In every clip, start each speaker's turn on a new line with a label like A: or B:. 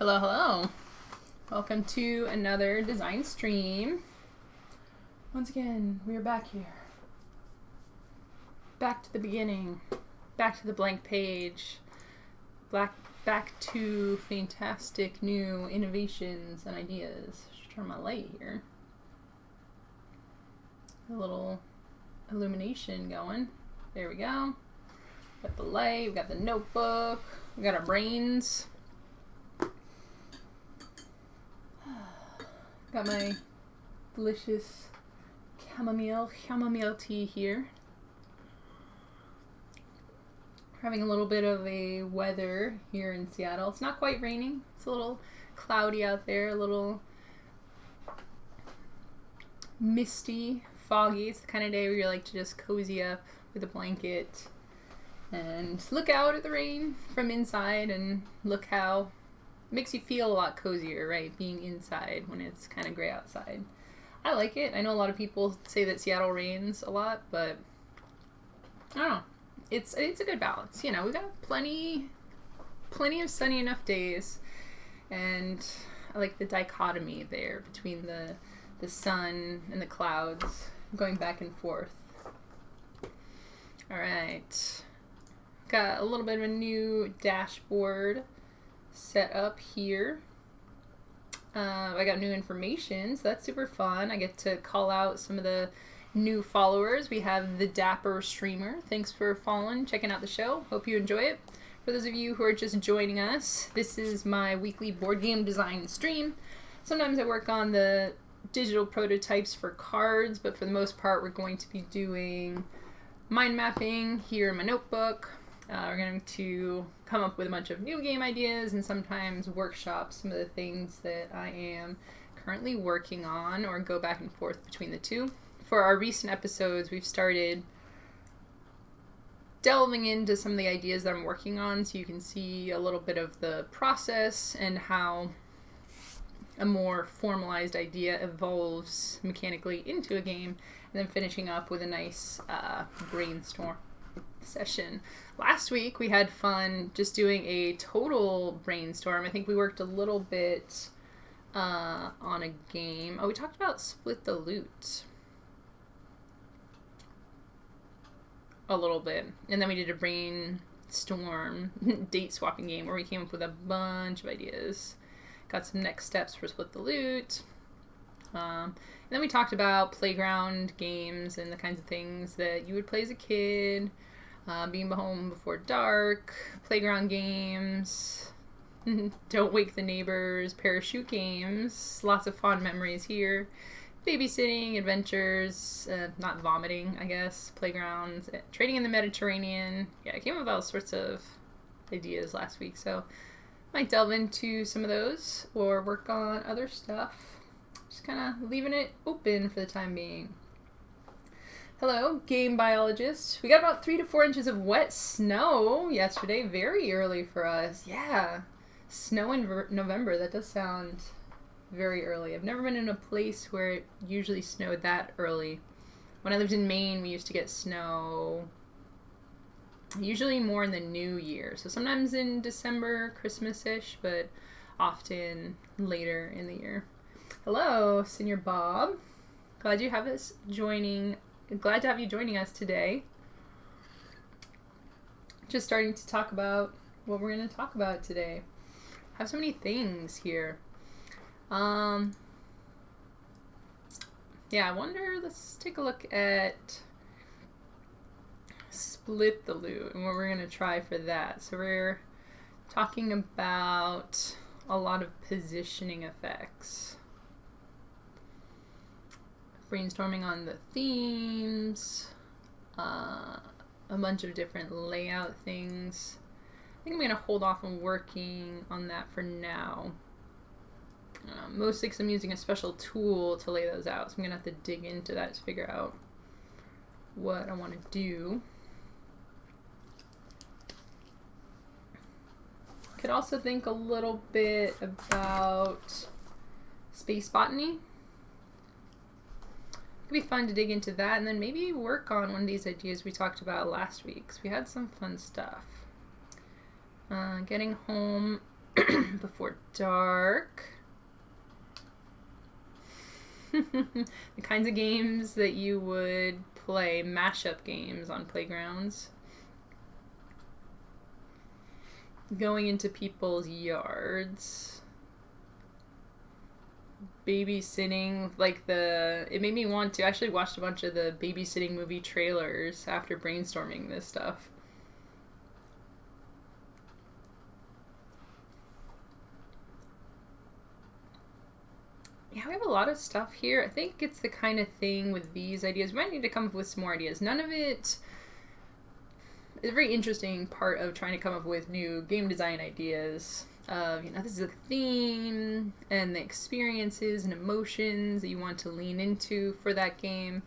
A: Hello, hello. Welcome to another design stream. Once again, we are back here. Back to the beginning. Back to the blank page. Back to fantastic new innovations and ideas. Just turn my light here. A little illumination going. There we go. Got the light, we got the notebook, we got our brains. Got my delicious chamomile tea here. We're having a little bit of a weather here in Seattle. It's not quite raining. It's a little cloudy out there, a little misty, foggy. It's the kind of day where you like to just cozy up with a blanket and look out at the rain from inside and look how makes you feel a lot cozier, right? Being inside when it's kind of gray outside. I like it. I know a lot of people say that Seattle rains a lot, but I don't know. It's a good balance. You know, we've got plenty of sunny enough days, and I like the dichotomy there between the sun and the clouds going back and forth. All right. Got a little bit of a new dashboard set up here. I got new information, so that's super fun. I get to call out some of the new followers. We have the Dapper Streamer. Thanks for following, checking out the show. Hope you enjoy it. For those of you who are just joining us, this is my weekly board game design stream. Sometimes I work on the digital prototypes for cards, but for the most part we're going to be doing mind mapping here in my notebook. We're going to come up with a bunch of new game ideas and sometimes workshop some of the things that I am currently working on or go back and forth between the two. For our recent episodes, we've started delving into some of the ideas that I'm working on so you can see a little bit of the process and how a more formalized idea evolves mechanically into a game, and then finishing up with a nice brainstorm session. Last week we had fun just doing a total brainstorm. I think we worked a little bit on a game. Oh, we talked about Split the Loot a little bit, and then we did a brainstorm date swapping game where we came up with a bunch of ideas. Got some next steps for Split the Loot. And then we talked about playground games and the kinds of things that you would play as a kid. Being home before dark, playground games, don't wake the neighbors, parachute games, lots of fond memories here, babysitting, adventures, not vomiting, I guess, playgrounds, trading in the Mediterranean. Yeah, I came up with all sorts of ideas last week, so might delve into some of those or work on other stuff. Just kind of leaving it open for the time being. Hello, game biologist. We got about 3 to 4 inches of wet snow yesterday. Very early for us. Yeah. Snow in November. That does sound very early. I've never been in a place where it usually snowed that early. When I lived in Maine, we used to get snow usually more in the new year. So sometimes in December, Christmas-ish, but often later in the year. Hello, Senior Bob. Glad to have you joining us today. Just starting to talk about what we're going to talk about today. I have so many things here. Yeah, I wonder, let's take a look at Split the Loot and what we're going to try for that. So we're talking about a lot of positioning effects. Brainstorming on the themes, a bunch of different layout things. I think I'm going to hold off on working on that for now. Mostly because I'm using a special tool to lay those out, so I'm going to have to dig into that to figure out what I want to do. Could also think a little bit about space botany. It'd be fun to dig into that and then maybe work on one of these ideas we talked about last week, because we had some fun stuff. Getting home Before dark. The kinds of games that you would play, mashup games on playgrounds. Going into people's yards. Babysitting, like it made me want to, I actually watched a bunch of the babysitting movie trailers after brainstorming this stuff. Yeah, we have a lot of stuff here. I think it's the kind of thing with these ideas. We might need to come up with some more ideas. None of it is a very interesting part of trying to come up with new game design ideas. This is a theme and the experiences and emotions that you want to lean into for that game.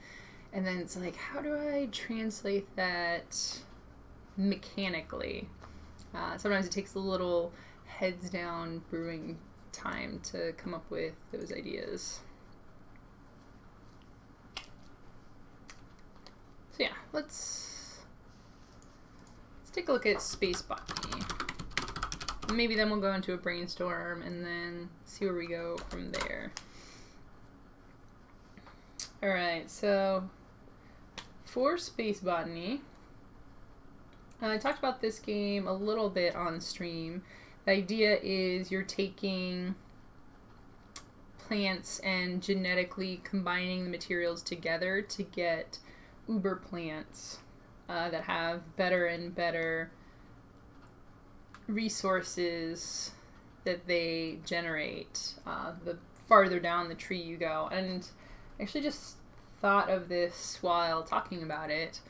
A: And then it's like, how do I translate that mechanically? Sometimes it takes a little heads down brewing time to come up with those ideas. So yeah, let's take a look at space botany. Maybe then we'll go into a brainstorm and then see where we go from there. Alright, so for space botany, I talked about this game a little bit on stream. The idea is you're taking plants and genetically combining the materials together to get uber plants that have better and better resources that they generate the farther down the tree you go. And I actually just thought of this while talking about it.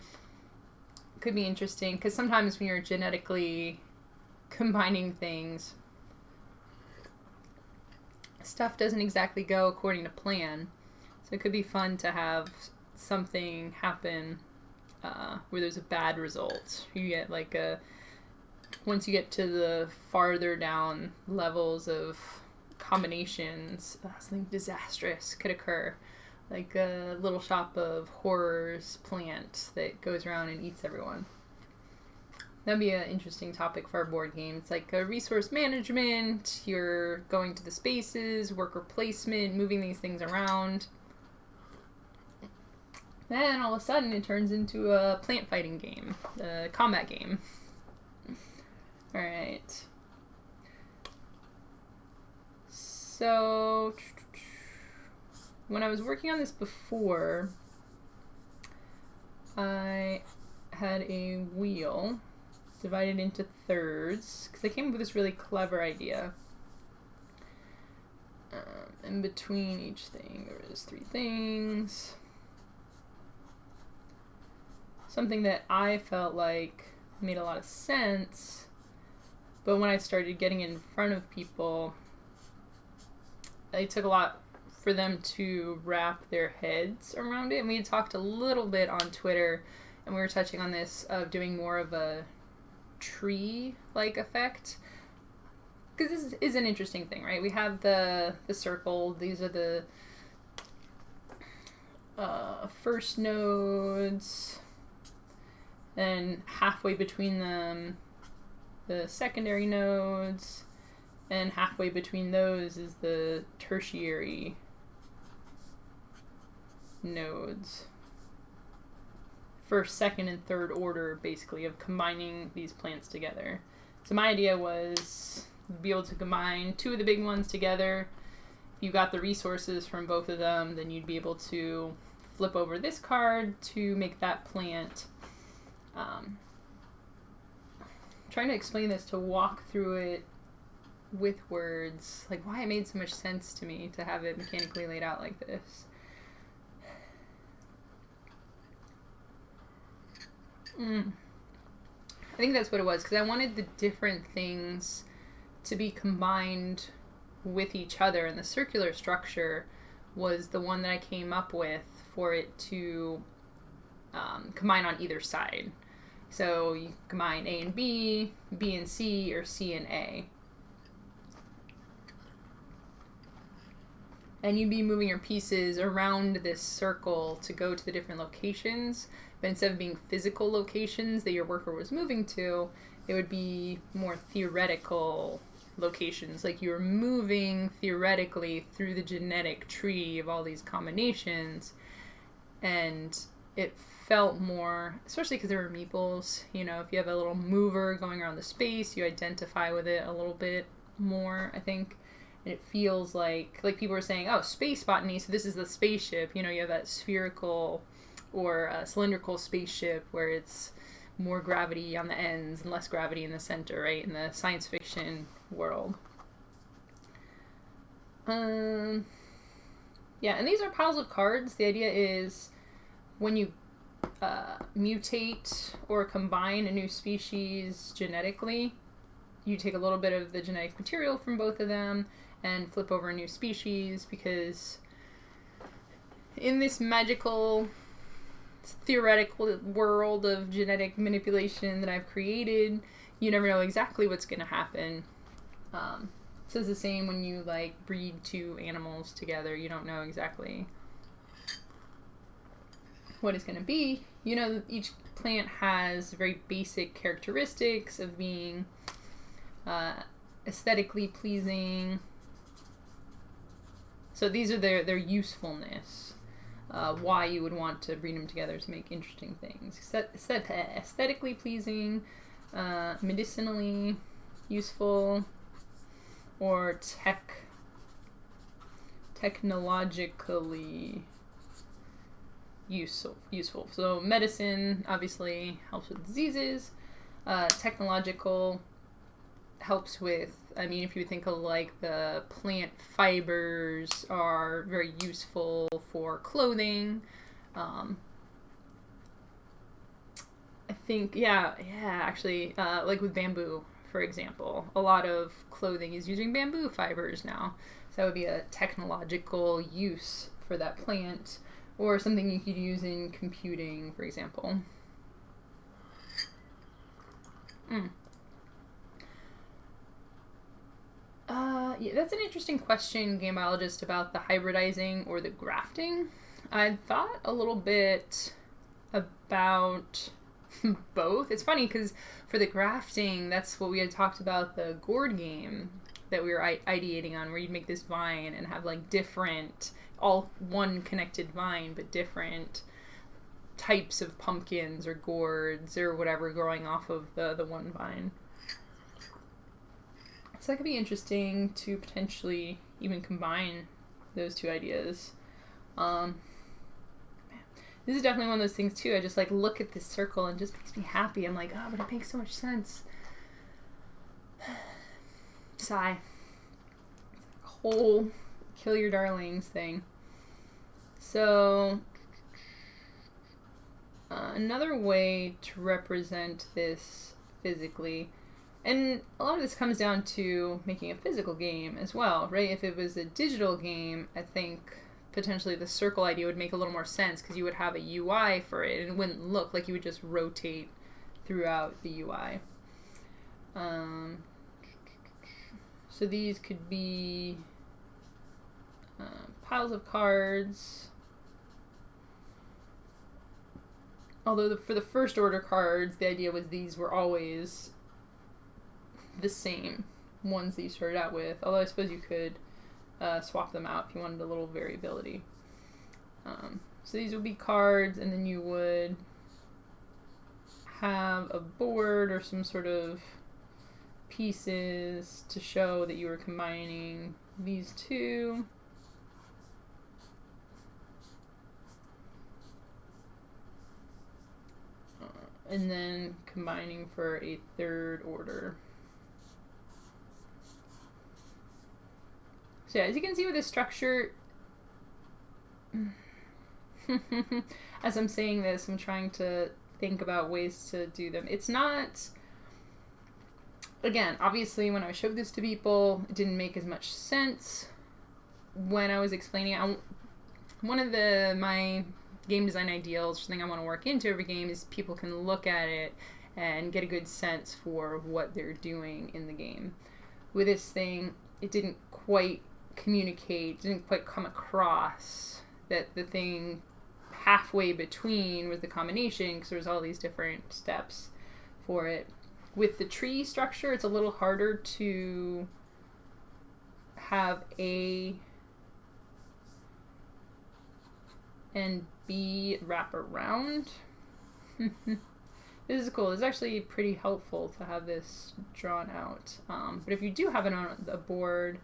A: It could be interesting because sometimes when you're genetically combining things, stuff doesn't exactly go according to plan. So it could be fun to have something happen where there's a bad result. You get like once you get to the farther down levels of combinations, something disastrous could occur. Like a little shop of horrors plant that goes around and eats everyone. That'd be an interesting topic for our board game. It's like a resource management, you're going to the spaces, worker placement, moving these things around. Then all of a sudden it turns into a plant fighting game, a combat game. Alright. So, when I was working on this before, I had a wheel divided into thirds, because I came up with this really clever idea. In between each thing, there was 3 things. Something that I felt like made a lot of sense, but when I started getting in front of people, it took a lot for them to wrap their heads around it. And we had talked a little bit on Twitter, and we were touching on this of doing more of a tree-like effect. Because this is an interesting thing, right? We have the circle. These are the first nodes. Then halfway between them, the secondary nodes. And halfway between those is the tertiary nodes. First, second, and third order, basically, of combining these plants together. So my idea was be able to combine 2 of the big ones together. If you got the resources from both of them, then you'd be able to flip over this card to make that plant. Trying to explain this, to walk through it with words, like why it made so much sense to me to have it mechanically laid out like this. I think that's what it was, because I wanted the different things to be combined with each other, and the circular structure was the one that I came up with for it to combine on either side. So you combine A and B, B and C, or C and A. And you'd be moving your pieces around this circle to go to the different locations. But instead of being physical locations that your worker was moving to, it would be more theoretical locations. Like, you're moving theoretically through the genetic tree of all these combinations, and it felt more, especially because there were meeples, you know, if you have a little mover going around the space, you identify with it a little bit more, I think. And it feels like people were saying, oh, space botany, so this is the spaceship. You know, you have that spherical or cylindrical spaceship where it's more gravity on the ends and less gravity in the center, right, in the science fiction world. Yeah, and these are piles of cards. The idea is when you mutate or combine a new species genetically, you take a little bit of the genetic material from both of them and flip over a new species, because in this magical, theoretical world of genetic manipulation that I've created, you never know exactly what's going to happen. So it's the same when you, like, breed two animals together. You don't know exactly what it's going to be. You know, each plant has very basic characteristics of being aesthetically pleasing. So these are their usefulness. Why you would want to breed them together to make interesting things. Aesthetically pleasing, medicinally useful, or technologically useful. So medicine obviously helps with diseases. Technological helps with, I mean, if you think of, like, the plant fibers are very useful for clothing. I think, actually, like with bamboo, for example, a lot of clothing is using bamboo fibers now. So that would be a technological use for that plant, or something you could use in computing, for example. Yeah, that's an interesting question, game biologist, about the hybridizing or the grafting. I thought a little bit about both. It's funny because for the grafting, that's what we had talked about, the gourd game that we were ideating on, where you'd make this vine and have, like, different, all one connected vine, but different types of pumpkins or gourds or whatever growing off of the one vine. So that could be interesting to potentially even combine those two ideas. This is definitely one of those things too. I just, like, look at this circle and it just makes me happy. I'm like, oh, but it makes so much sense. Sigh. Whole kill your darlings thing. So another way to represent this physically, and a lot of this comes down to making a physical game as well, right? If it was a digital game, I think potentially the circle idea would make a little more sense, because you would have a UI for it and it wouldn't look like you would just rotate throughout the UI. So these could be piles of cards. Although for the first order cards, the idea was these were always the same ones that you started out with. Although I suppose you could swap them out if you wanted a little variability. So these would be cards, and then you would have a board or some sort of pieces to show that you were combining these two. And then combining for a third order. So yeah, as you can see with this structure, as I'm saying this, I'm trying to think about ways to do them. It's not, again, obviously when I showed this to people, it didn't make as much sense when I was explaining it. One of my game design ideals, something I want to work into every game, is people can look at it and get a good sense for what they're doing in the game. With this thing, it didn't quite communicate, didn't quite come across that the thing halfway between was the combination, because there's all these different steps for it. With the tree structure, it's a little harder to have A and B wrap around. This is cool. It's actually pretty helpful to have this drawn out. But if you do have it on the board,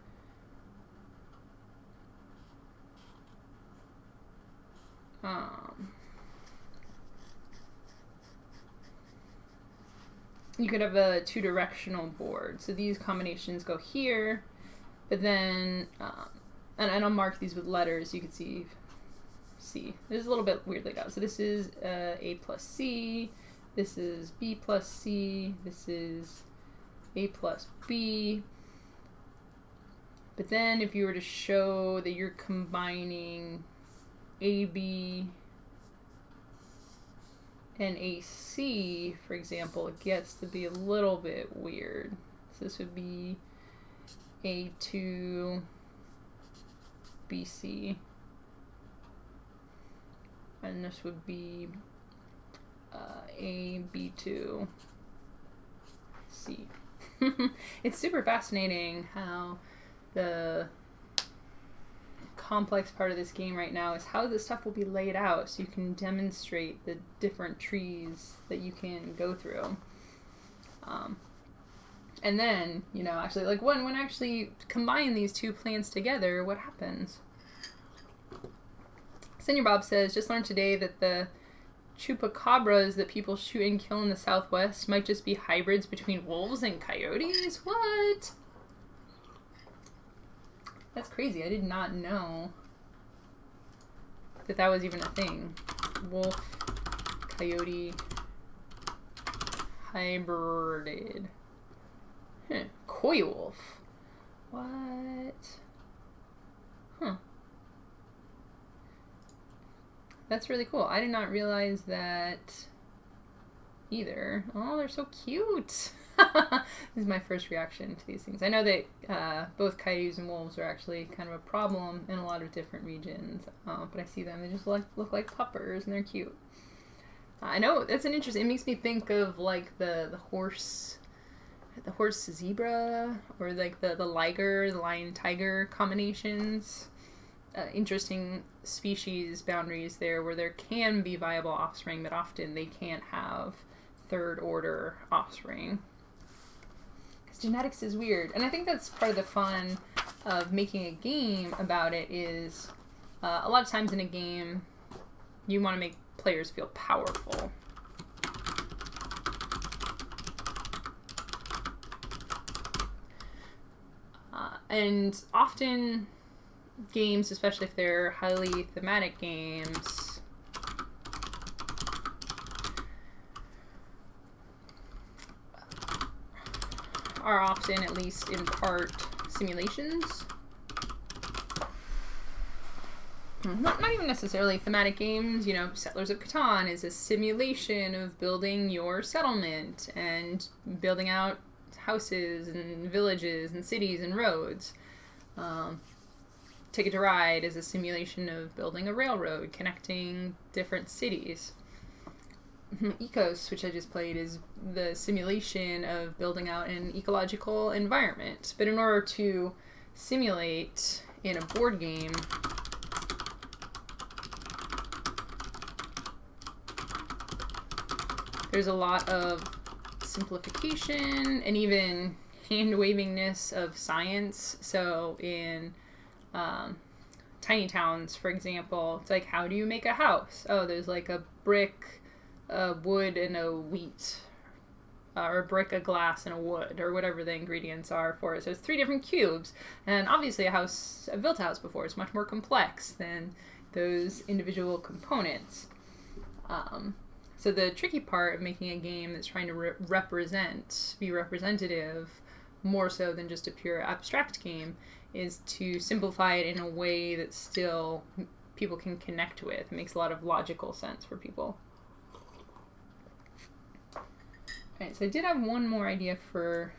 A: you could have a two-directional board. So these combinations go here, but then, and I'll mark these with letters. You can see C. This is a little bit weird laid out. So this is A plus C. This is B plus C. This is A plus B. But then if you were to show that you're combining AB and AC, for example, it gets to be a little bit weird. So this would be A2 BC. And this would be AB2 C. It's super fascinating how the complex part of this game right now is how this stuff will be laid out so you can demonstrate the different trees that you can go through. And then, you know, actually, like when actually combine these two plans together, what happens? Senior Bob says, just learned today that the chupacabras that people shoot and kill in the Southwest might just be hybrids between wolves and coyotes? What? That's crazy. I did not know that that was even a thing. Wolf, coyote, hybrided. Coy wolf. What? Huh. That's really cool. I did not realize that either. Oh, they're so cute. This is my first reaction to these things. I know that both coyotes and wolves are actually kind of a problem in a lot of different regions, but I see them. They just look like puppers, and they're cute. I know that's an interesting. It makes me think of like the horse zebra, or like the liger, the lion tiger combinations. Interesting species boundaries there, where there can be viable offspring, but often they can't have third order offspring. Genetics is weird, and I think that's part of the fun of making a game about it is a lot of times in a game you want to make players feel powerful. And often games, especially if they're highly thematic games, are often, at least in part, simulations. Not even necessarily thematic games. You know, Settlers of Catan is a simulation of building your settlement and building out houses and villages and cities and roads. Ticket to Ride is a simulation of building a railroad connecting different cities. Ecos, which I just played, is the simulation of building out an ecological environment. But in order to simulate in a board game, there's a lot of simplification and even hand-wavingness of science. So in tiny towns, for example, it's like, how do you make a house? Oh, there's like a brick, a wood, and a wheat. Or a brick, a glass, and a wood, or whatever the ingredients are for it. So it's 3 different cubes. And obviously I've built a house before. It's much more complex than those individual components. So the tricky part of making a game that's trying to be representative, more so than just a pure abstract game, is to simplify it in a way that still people can connect with. It makes a lot of logical sense for people. Alright, so I did have one more idea for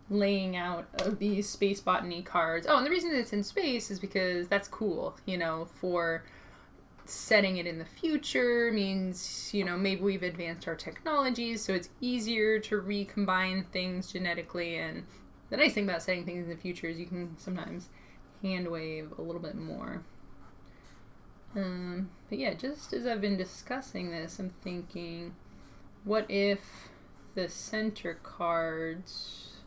A: laying out of these space botany cards. Oh, and the reason that it's in space is because that's cool, you know, for setting it in the future means, you know, maybe we've advanced our technologies, so it's easier to recombine things genetically and the nice thing about setting things in the future is you can sometimes hand wave a little bit more. But yeah, just as I've been discussing this, I'm thinking, what if the center cards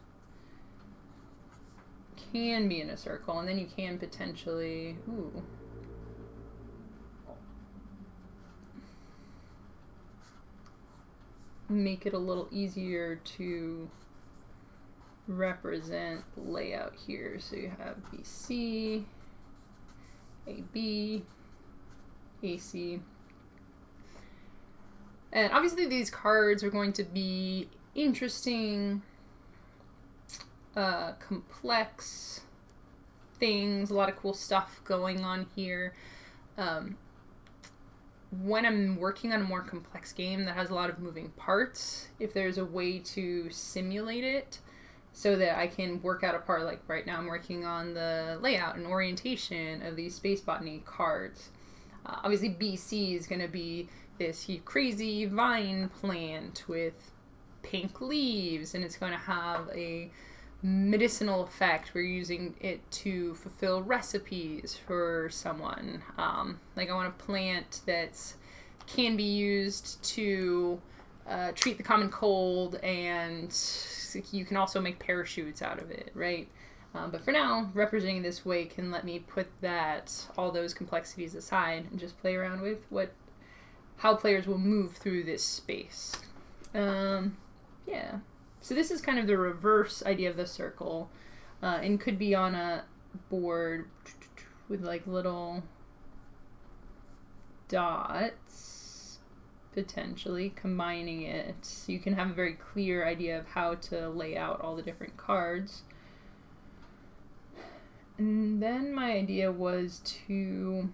A: can be in a circle, and then you can potentially, make it a little easier to represent the layout here. So you have BC, AB, AC. And obviously these cards are going to be interesting, complex things, a lot of cool stuff going on here. When I'm working on a more complex game that has a lot of moving parts, if there's a way to simulate it so that I can work out a part, like right now I'm working on the layout and orientation of these space botany cards. Obviously BC is going to be this crazy vine plant with pink leaves, and it's going to have a medicinal effect. We're using it to fulfill recipes for someone. Like I want a plant that can be used to treat the common cold, and you can also make parachutes out of it, right? But for now, representing this way can let me put all those complexities aside and just play around with how players will move through this space. Yeah. So this is kind of the reverse idea of the circle, and could be on a board with like little dots, potentially combining it. So you can have a very clear idea of how to lay out all the different cards. And then my idea was to,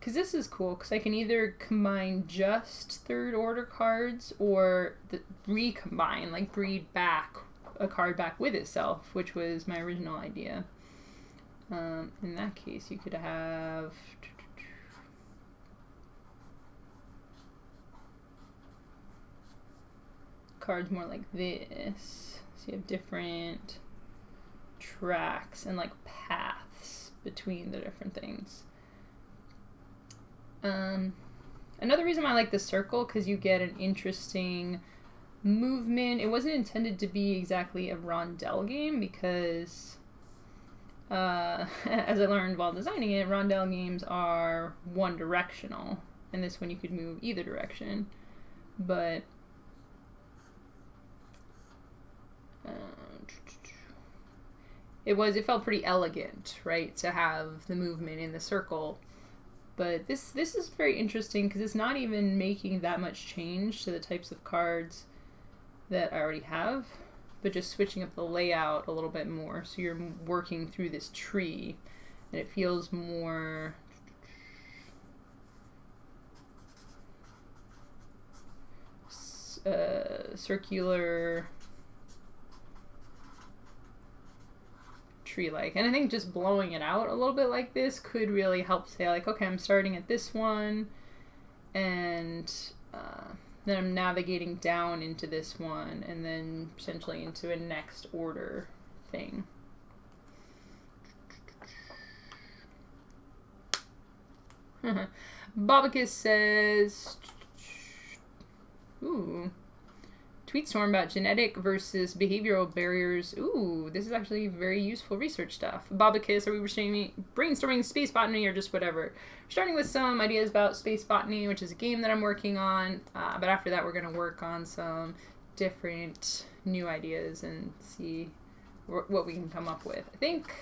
A: because this is cool, because I can either combine just third order cards or recombine, like breed back a card back with itself, which was my original idea. In that case, you could have cards more like this. So you have different tracks and like paths between the different things. Another reason why I like the circle, because you get an interesting movement. It wasn't intended to be exactly a rondel game because, as I learned while designing it, rondel games are one directional, and this one you could move either direction. But it felt pretty elegant, right, to have the movement in the circle. But this is very interesting because it's not even making that much change to the types of cards that I already have, but just switching up the layout a little bit more. So you're working through this tree, and it feels more circular, tree-like. And I think just blowing it out a little bit like this could really help say, like, okay, I'm starting at this one, and then I'm navigating down into this one, and then potentially into a next order thing. Bobicus says, ooh, tweet storm about genetic versus behavioral barriers. Ooh, this is actually very useful research stuff. Bobicus, are we brainstorming space botany or just whatever? Starting with some ideas about space botany, which is a game that I'm working on, but after that we're going to work on some different new ideas and see what we can come up with. I think,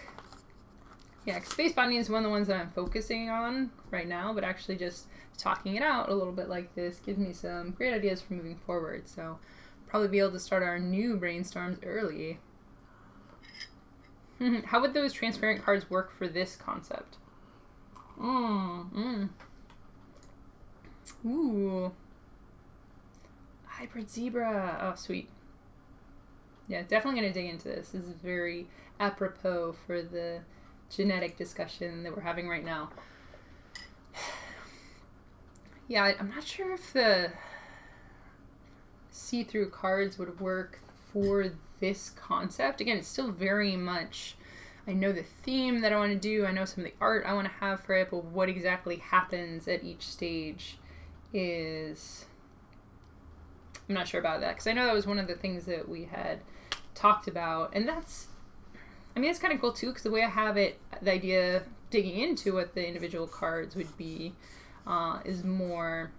A: yeah, space botany is one of the ones that I'm focusing on right now, but actually just talking it out a little bit like this gives me some great ideas for moving forward. So probably be able to start our new brainstorms early. How would those transparent cards work for this concept? Ooh. Hybrid zebra. Oh, sweet. Yeah, definitely going to dig into this. This is very apropos for the genetic discussion that we're having right now. Yeah, I'm not sure if the see-through cards would work for this concept. Again, it's still very much, I know the theme that I want to do, I know some of the art I want to have for it, but what exactly happens at each stage is, I'm not sure about that, because I know that was one of the things that we had talked about, and that's, I mean, it's kind of cool too, because the way I have it, the idea digging into what the individual cards would be is more,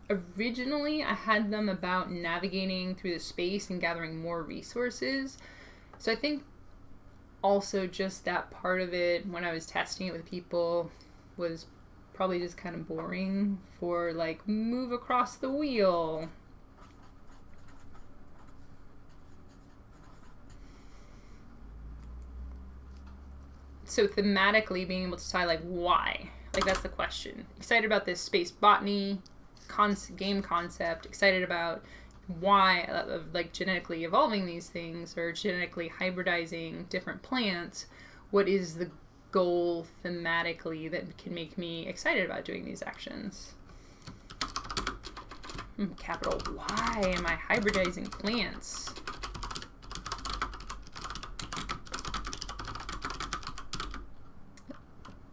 A: originally I had them about navigating through the space and gathering more resources. So I think also just that part of it, when I was testing it with people, was probably just kind of boring for like, move across the wheel. So thematically being able to tie like why, like that's the question. Excited about this space botany game concept, excited about why, like genetically evolving these things or genetically hybridizing different plants. What is the goal thematically that can make me excited about doing these actions? Capital why am I hybridizing plants?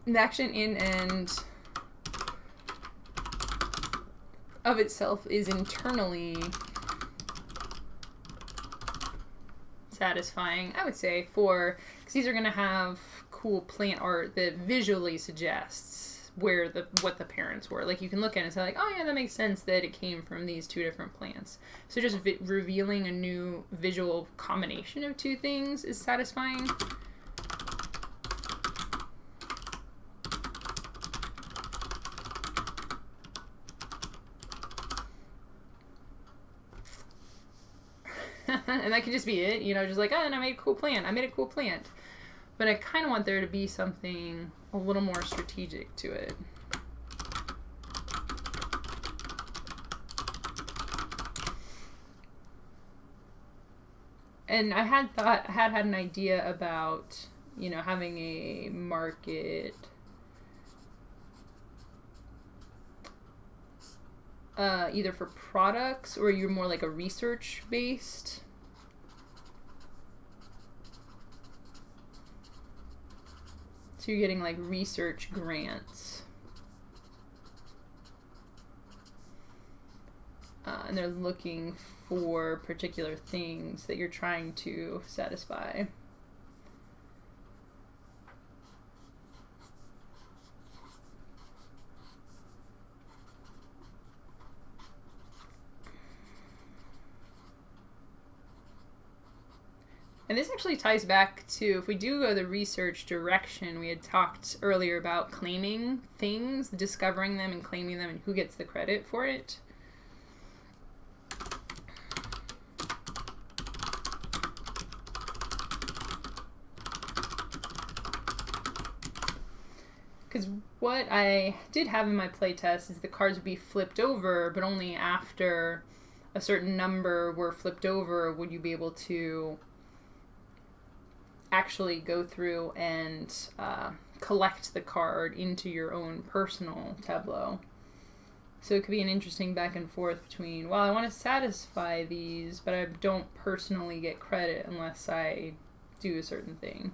A: The action in and of itself is internally satisfying, I would say, because these are going to have cool plant art that visually suggests what the parents were. Like, you can look at it and say, like, oh yeah, that makes sense that it came from these two different plants. So just revealing a new visual combination of two things is satisfying. And that could just be it, you know, just like, oh, and I made a cool plant. I made a cool plant. But I kind of want there to be something a little more strategic to it. And I had an idea about, you know, having a market either for products or you're more like a research based. So you're getting like research grants. And they're looking for particular things that you're trying to satisfy. And this actually ties back to, if we do go the research direction, we had talked earlier about claiming things, discovering them and claiming them, and who gets the credit for it. Because what I did have in my playtest is the cards would be flipped over, but only after a certain number were flipped over would you be able to actually go through and collect the card into your own personal tableau. So it could be an interesting back and forth between, well, I want to satisfy these, but I don't personally get credit unless I do a certain thing.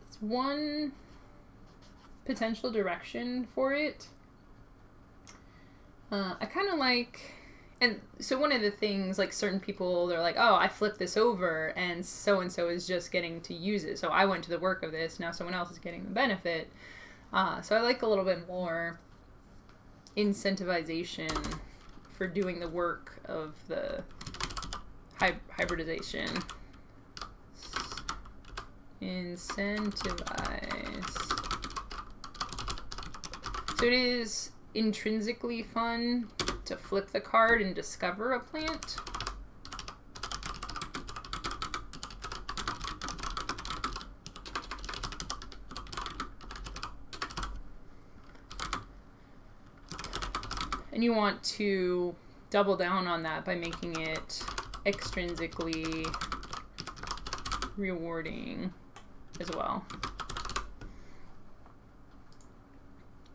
A: It's one potential direction for it. I kind of like, and so one of the things, like certain people, they're like, oh, I flipped this over and so is just getting to use it. So I went to the work of this, now someone else is getting the benefit. So I like a little bit more incentivization for doing the work of the hybridization. Incentivize. So it is intrinsically fun to flip the card and discover a plant. And you want to double down on that by making it extrinsically rewarding as well.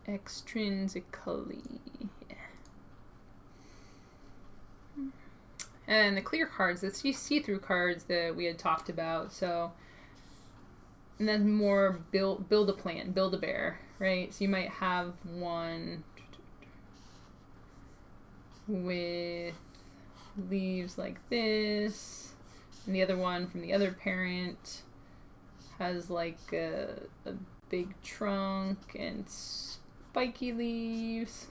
A: Extrinsically. Yeah. And the clear cards, the see-through cards that we had talked about. So, and then more build a plant, build a bear, right? So you might have one with leaves like this, and the other one from the other parent has like a big trunk and spiky leaves.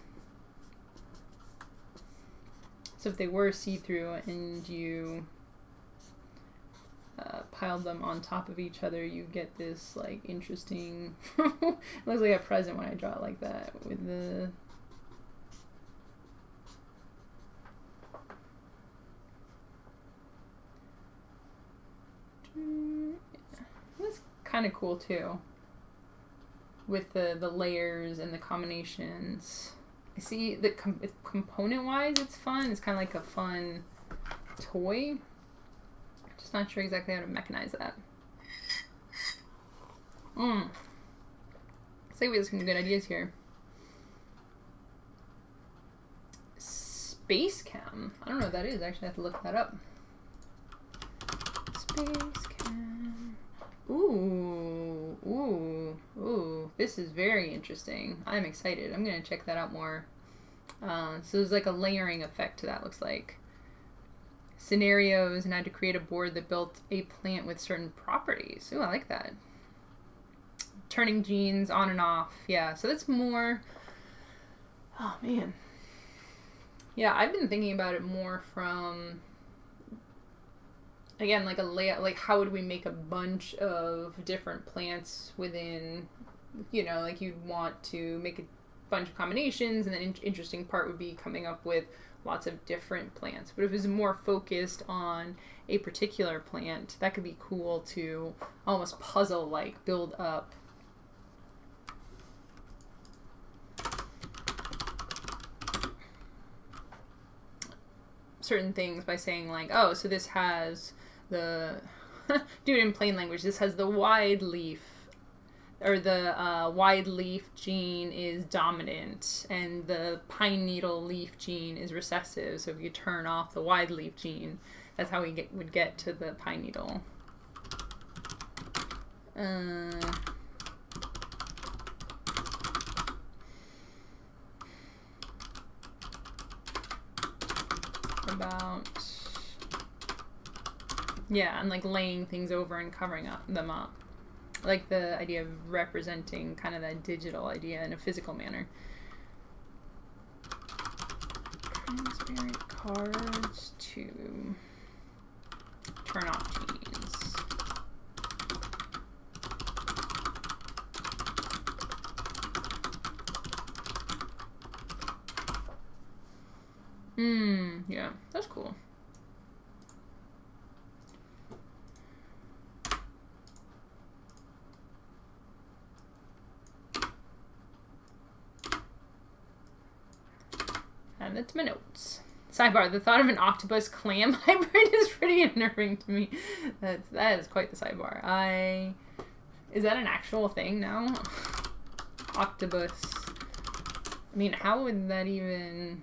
A: So if they were see-through and you piled them on top of each other, you get this like interesting it looks like a present when I draw it like that with the that's kind of cool too with the layers and the combinations. I see the component wise it's fun. It's kind of like a fun toy. Just not sure exactly how to mechanize that. I think we have some good ideas here. Space Chem. I don't know what that is. Actually, I have to look that up. Space Chem. Ooh. This is very interesting. I'm excited. I'm going to check that out more. So there's like a layering effect to that, looks like. Scenarios, and I had to create a board that built a plant with certain properties. Ooh, I like that. Turning genes on and off. Yeah, so that's more... Oh, man. Yeah, I've been thinking about it more from... Again, like a layout, like how would we make a bunch of different plants within, you know, like you'd want to make a bunch of combinations, and the interesting part would be coming up with lots of different plants. But if it was more focused on a particular plant, that could be cool to almost puzzle, like build up certain things by saying like, oh, so this has the do it in plain language, this has the wide leaf, or the wide leaf gene is dominant and the pine needle leaf gene is recessive. So if you turn off the wide leaf gene, that's how we would get to the pine needle. Yeah, and like laying things over and covering them up. Like the idea of representing kind of that digital idea in a physical manner. Transparent cards to turn off genes. Yeah, that's cool. And that's my notes. Sidebar, the thought of an octopus clam hybrid is pretty unnerving to me. That is quite the sidebar. Is that an actual thing now? Octopus. I mean, how would that even...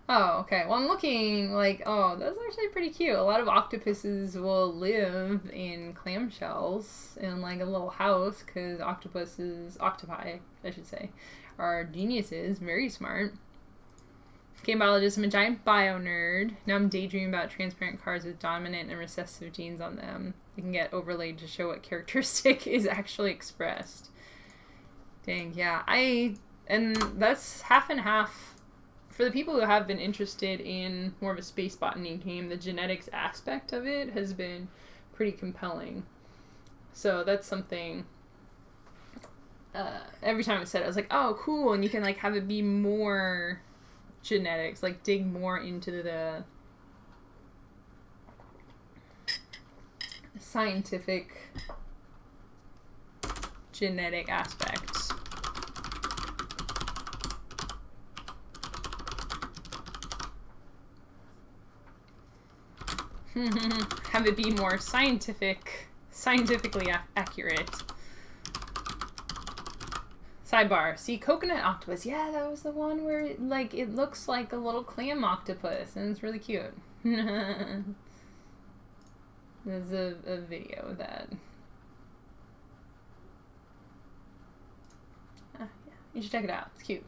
A: Oh, okay. Well, I'm looking like, oh, that's actually pretty cute. A lot of octopuses will live in clamshells in like a little house because octopi, I should say, are geniuses, very smart. Game biologist, I'm a giant bio nerd. Now I'm daydreaming about transparent cards with dominant and recessive genes on them. They can get overlaid to show what characteristic is actually expressed. Dang, yeah. And that's half and half. For the people who have been interested in more of a space botany game, the genetics aspect of it has been pretty compelling. So that's something, every time I said it, I was like, oh, cool, and you can like have it be more genetics, like dig more into the scientific genetic aspects. have it be more scientifically accurate. Sidebar. See, coconut octopus. Yeah, that was the one where it looks like a little clam octopus, and it's really cute. There's a video of that. Yeah, you should check it out. It's cute.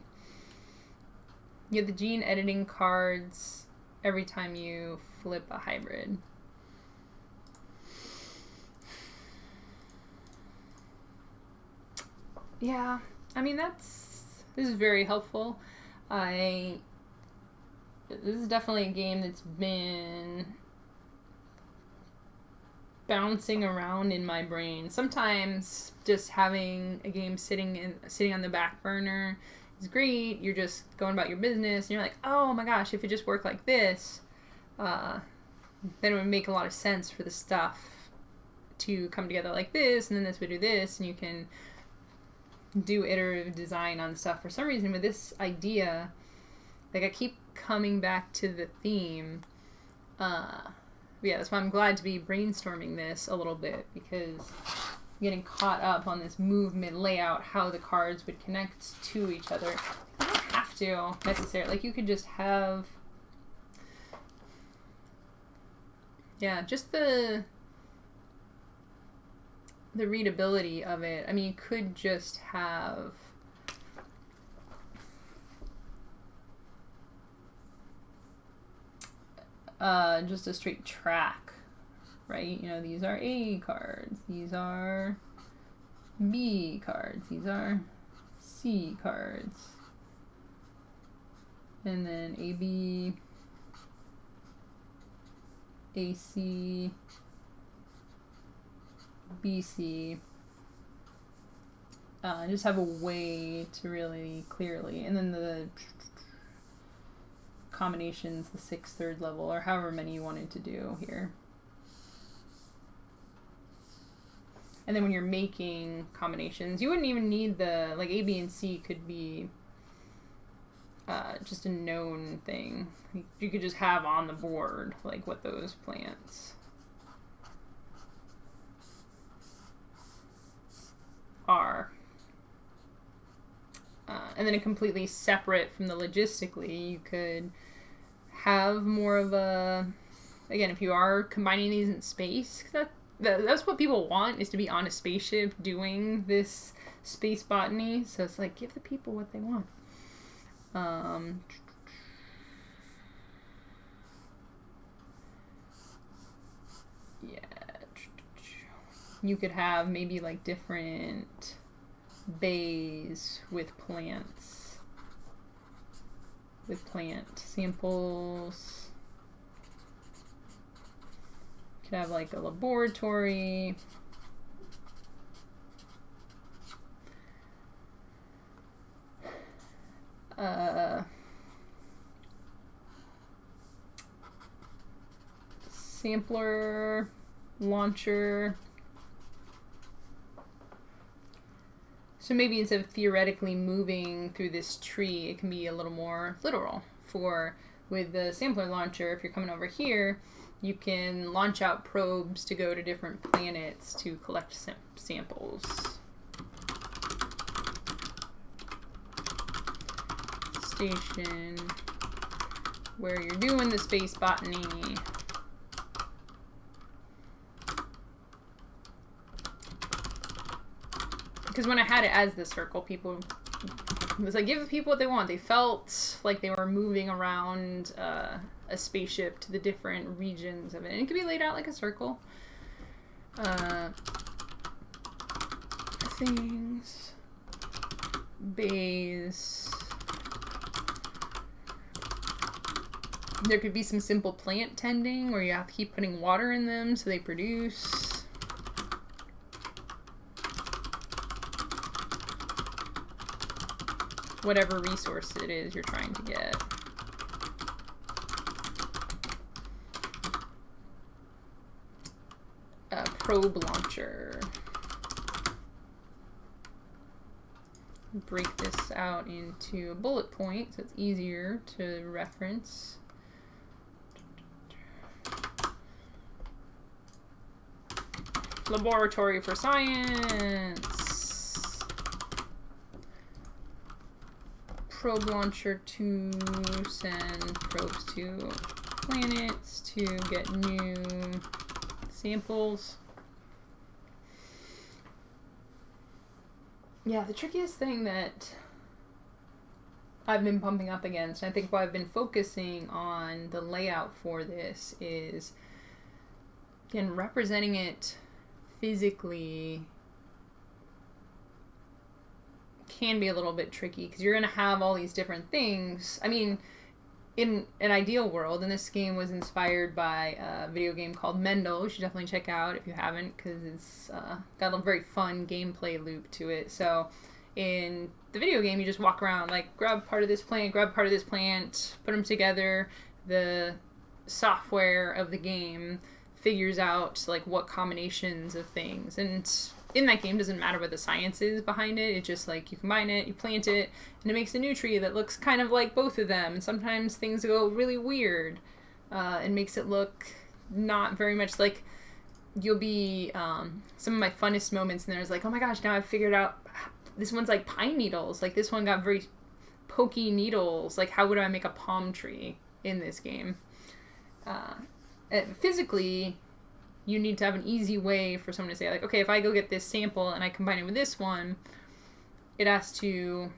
A: You get the gene editing cards every time you flip a hybrid. Yeah, I mean this is very helpful. This is definitely a game that's been bouncing around in my brain. Sometimes just having a game sitting on the back burner is great. You're just going about your business and you're like, oh my gosh, if it just worked like this, then it would make a lot of sense for the stuff to come together like this, and then this would do this, and you can do iterative design on stuff. For some reason with this idea, like, I keep coming back to the theme. Yeah, that's why I'm glad to be brainstorming this a little bit, because I'm getting caught up on this movement layout, how the cards would connect to each other. You don't have to necessarily, like, you could just have, yeah, just the readability of it. I mean, you could just have just a straight track, right? You know, these are A cards, these are B cards, these are C cards, and then AB, AC, BC. Just have a way to really clearly, and then the combinations, the 6th, 3rd level, or however many you wanted to do here. And then when you're making combinations, you wouldn't even need the, like, A, B, and C could be just a known thing. You could just have on the board, like, what those plants are. And then completely separate from the logistically, you could have more of a, again, if you are combining these in space, that's what people want, is to be on a spaceship doing this space botany. So it's like, give the people what they want. Yeah. You could have maybe like different bays with plants, with plant samples. Could have like a laboratory. Sampler, launcher. So maybe instead of theoretically moving through this tree, it can be a little more literal. With the sampler launcher, if you're coming over here, you can launch out probes to go to different planets to collect samples. Station, where you're doing the space botany. Because when I had it as the circle, people, it was like, give the people what they want. They felt like they were moving around a spaceship to the different regions of it. And it could be laid out like a circle. Things. Bays. There could be some simple plant tending where you have to keep putting water in them so they produce. Whatever resource it is you're trying to get. A probe launcher. Break this out into a bullet point so it's easier to reference. Laboratory for science. Probe launcher to send probes to planets to get new samples. Yeah, the trickiest thing that I've been bumping up against, and I think why I've been focusing on the layout for this, is, again, representing it physically can be a little bit tricky because you're going to have all these different things. I mean, in an ideal world, and this game was inspired by a video game called Mendel, you should definitely check out if you haven't, because it's got a very fun gameplay loop to it. So in the video game, you just walk around, like, grab part of this plant, grab part of this plant, put them together. The software of the game figures out, like, what combinations of things, and in that game, doesn't matter what the science is behind it. It's just like you combine it, you plant it, and it makes a new tree that looks kind of like both of them. And sometimes things go really weird and makes it look not very much like. You'll be some of my funnest moments in there is like, oh my gosh, now I've figured out this one's like pine needles. Like this one got very pokey needles. Like how would I make a palm tree in this game? Physically, you need to have an easy way for someone to say, like, okay, if I go get this sample and I combine it with this one, it has to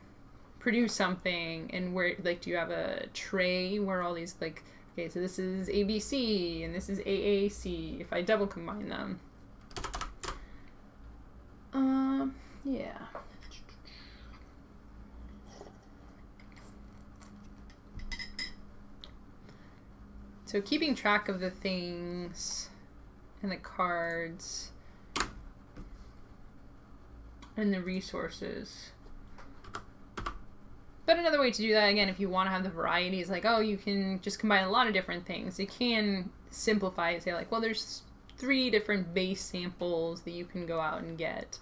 A: produce something. And where, like, do you have a tray where all these, like, okay, so this is ABC and this is AAC if I double combine them. Yeah. So keeping track of the things and the cards and the resources. But another way to do that, again, if you want to have the variety, is like, oh, you can just combine a lot of different things. You can simplify and say, like, well, there's 3 different base samples that you can go out and get.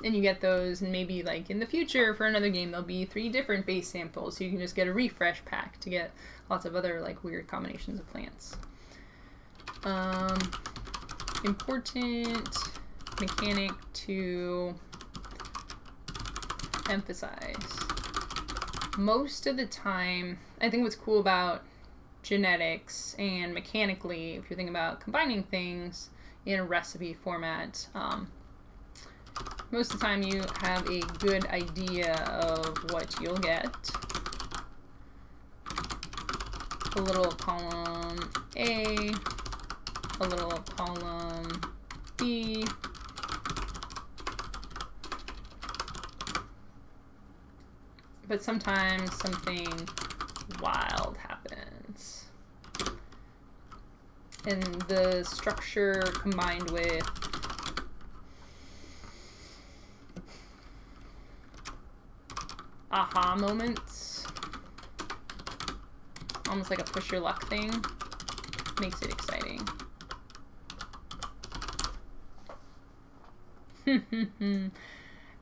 A: And you get those, and maybe, like, in the future for another game, there'll be 3 different base samples, so you can just get a refresh pack to get lots of other, like, weird combinations of plants. Important mechanic to emphasize. Most of the time, I think what's cool about genetics and mechanically, if you're thinking about combining things in a recipe format, most of the time you have a good idea of what you'll get. A little column A, a little column B, but sometimes something wild happens. And the structure combined with aha moments, almost like a push your luck thing, makes it exciting.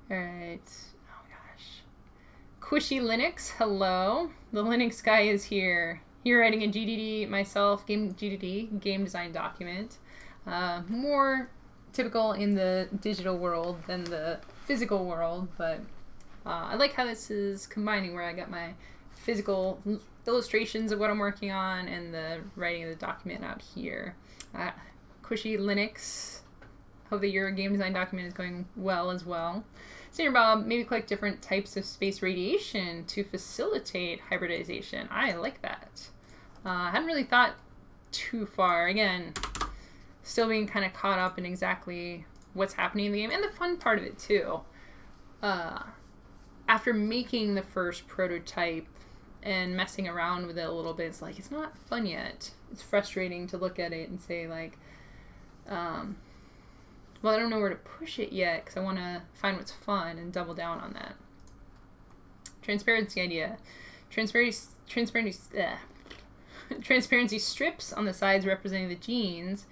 A: Alright. Oh gosh. Quishy Linux, hello. The Linux guy is here. Here writing a GDD myself, GDD, game design document. More typical in the digital world than the physical world, but I like how this is combining where I got my physical illustrations of what I'm working on and the writing of the document out here. Quishy Linux, hope that your game design document is going well as well. Senior Bob, maybe collect different types of space radiation to facilitate hybridization. I like that. I hadn't really thought too far. Again, still being kind of caught up in exactly what's happening in the game and the fun part of it too. After making the first prototype and messing around with it a little bit, it's like, it's not fun yet. It's frustrating to look at it and say, like, well, I don't know where to push it yet because I want to find what's fun and double down on that. Transparency idea. Transparency strips on the sides representing the genes.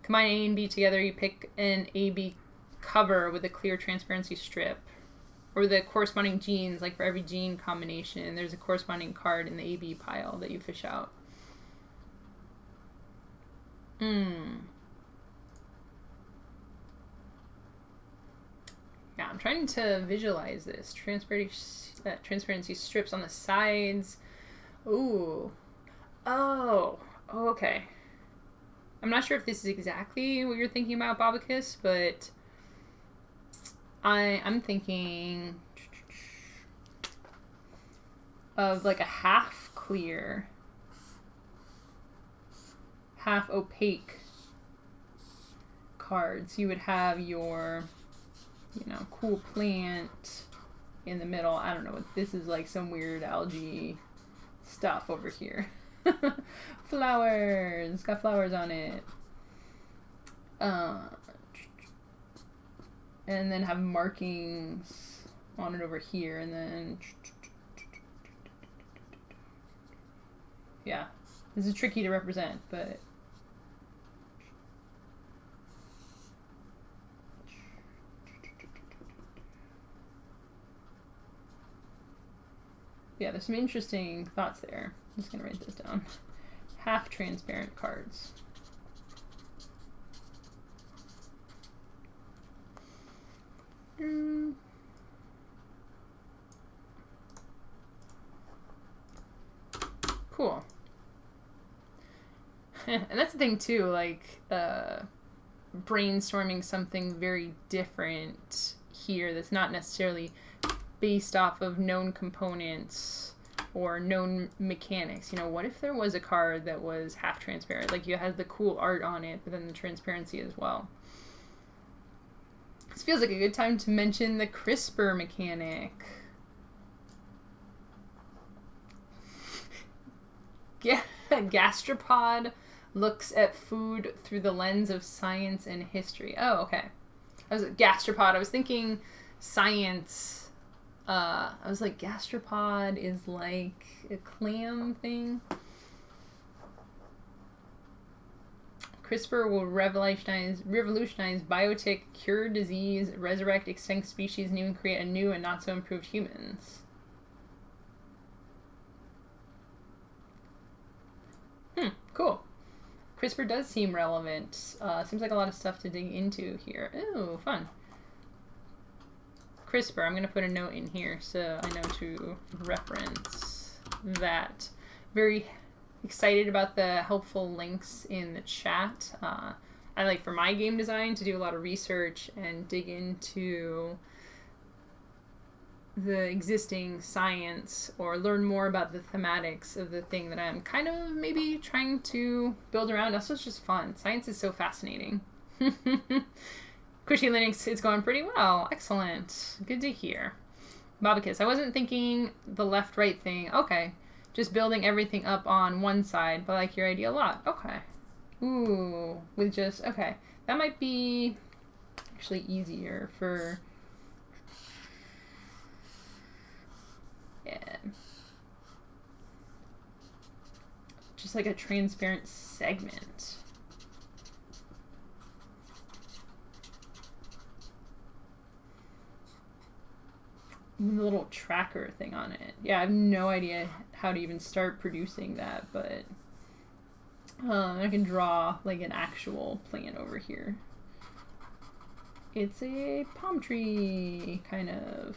A: Combine A and B together, you pick an AB cover with a clear transparency strip. Or the corresponding genes, like for every gene combination, there's a corresponding card in the AB pile that you fish out. Yeah, I'm trying to visualize this. Transparency strips on the sides. Ooh. Oh, okay. I'm not sure if this is exactly what you're thinking about, Babacus, but I'm thinking of like a half clear, half opaque cards. You would have your, cool plant in the middle. I don't know. This is like some weird algae stuff over here. Flowers. Got flowers on it. And then have markings on it over here, and then yeah, this is tricky to represent, but yeah, there's some interesting thoughts there. I'm just gonna write this down. Half transparent cards. Cool. And that's the thing too, like brainstorming something very different here that's not necessarily based off of known components or known mechanics. What if there was a card that was half transparent? Like you had the cool art on it, but then the transparency as well. This feels like a good time to mention the CRISPR mechanic. Yeah, gastropod looks at food through the lens of science and history. Oh, okay. I was gastropod. I was thinking science. I was like, gastropod is like a clam thing. CRISPR will revolutionize biotech, cure disease, resurrect extinct species, and even create a new and not so improved humans. Cool. CRISPR does seem relevant. Seems like a lot of stuff to dig into here. Ooh, fun. CRISPR, I'm going to put a note in here so I know to reference that. Very excited about the helpful links in the chat. I like for my game design to do a lot of research and dig into the existing science or learn more about the thematics of the thing that I'm kind of maybe trying to build around. Also, it's just fun. Science is so fascinating. Cushy Linux is going pretty well. Excellent. Good to hear. Babacus, I wasn't thinking the left-right thing. Okay. Just building everything up on one side, but I like your idea a lot. Okay. Ooh. With just... Okay. That might be actually easier for... Yeah. Just like a transparent segment. The little tracker thing on it. Yeah, I have no idea how to even start producing that, but I can draw like an actual plant over here. It's a palm tree, kind of.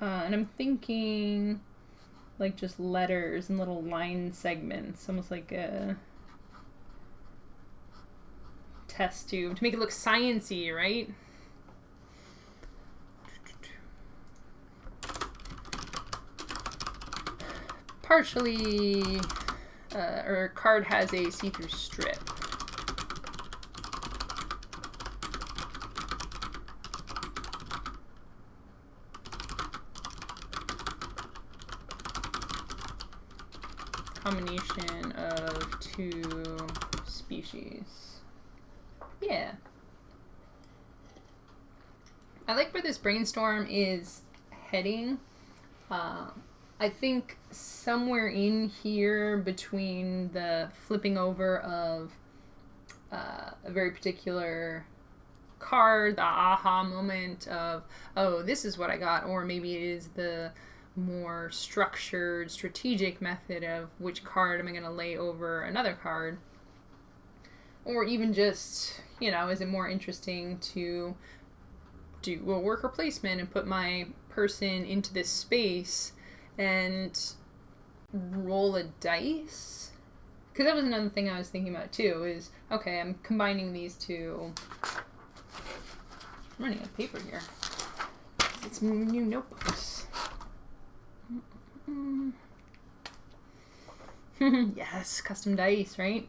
A: And I'm thinking like just letters and little line segments, almost like a test tube to make it look science-y, right? Partially, or card has a see-through strip. Combination of two species. Yeah. I like where this brainstorm is heading. I think somewhere in here between the flipping over of a very particular card, the aha moment of, oh, this is what I got, or maybe it is the more structured, strategic method of which card am I going to lay over another card. Or even just, is it more interesting to do a worker placement and put my person into this space and roll a dice? Because that was another thing I was thinking about too, is, okay, I'm combining these two. I'm running out of paper here. It's new notebooks. Yes, custom dice, right?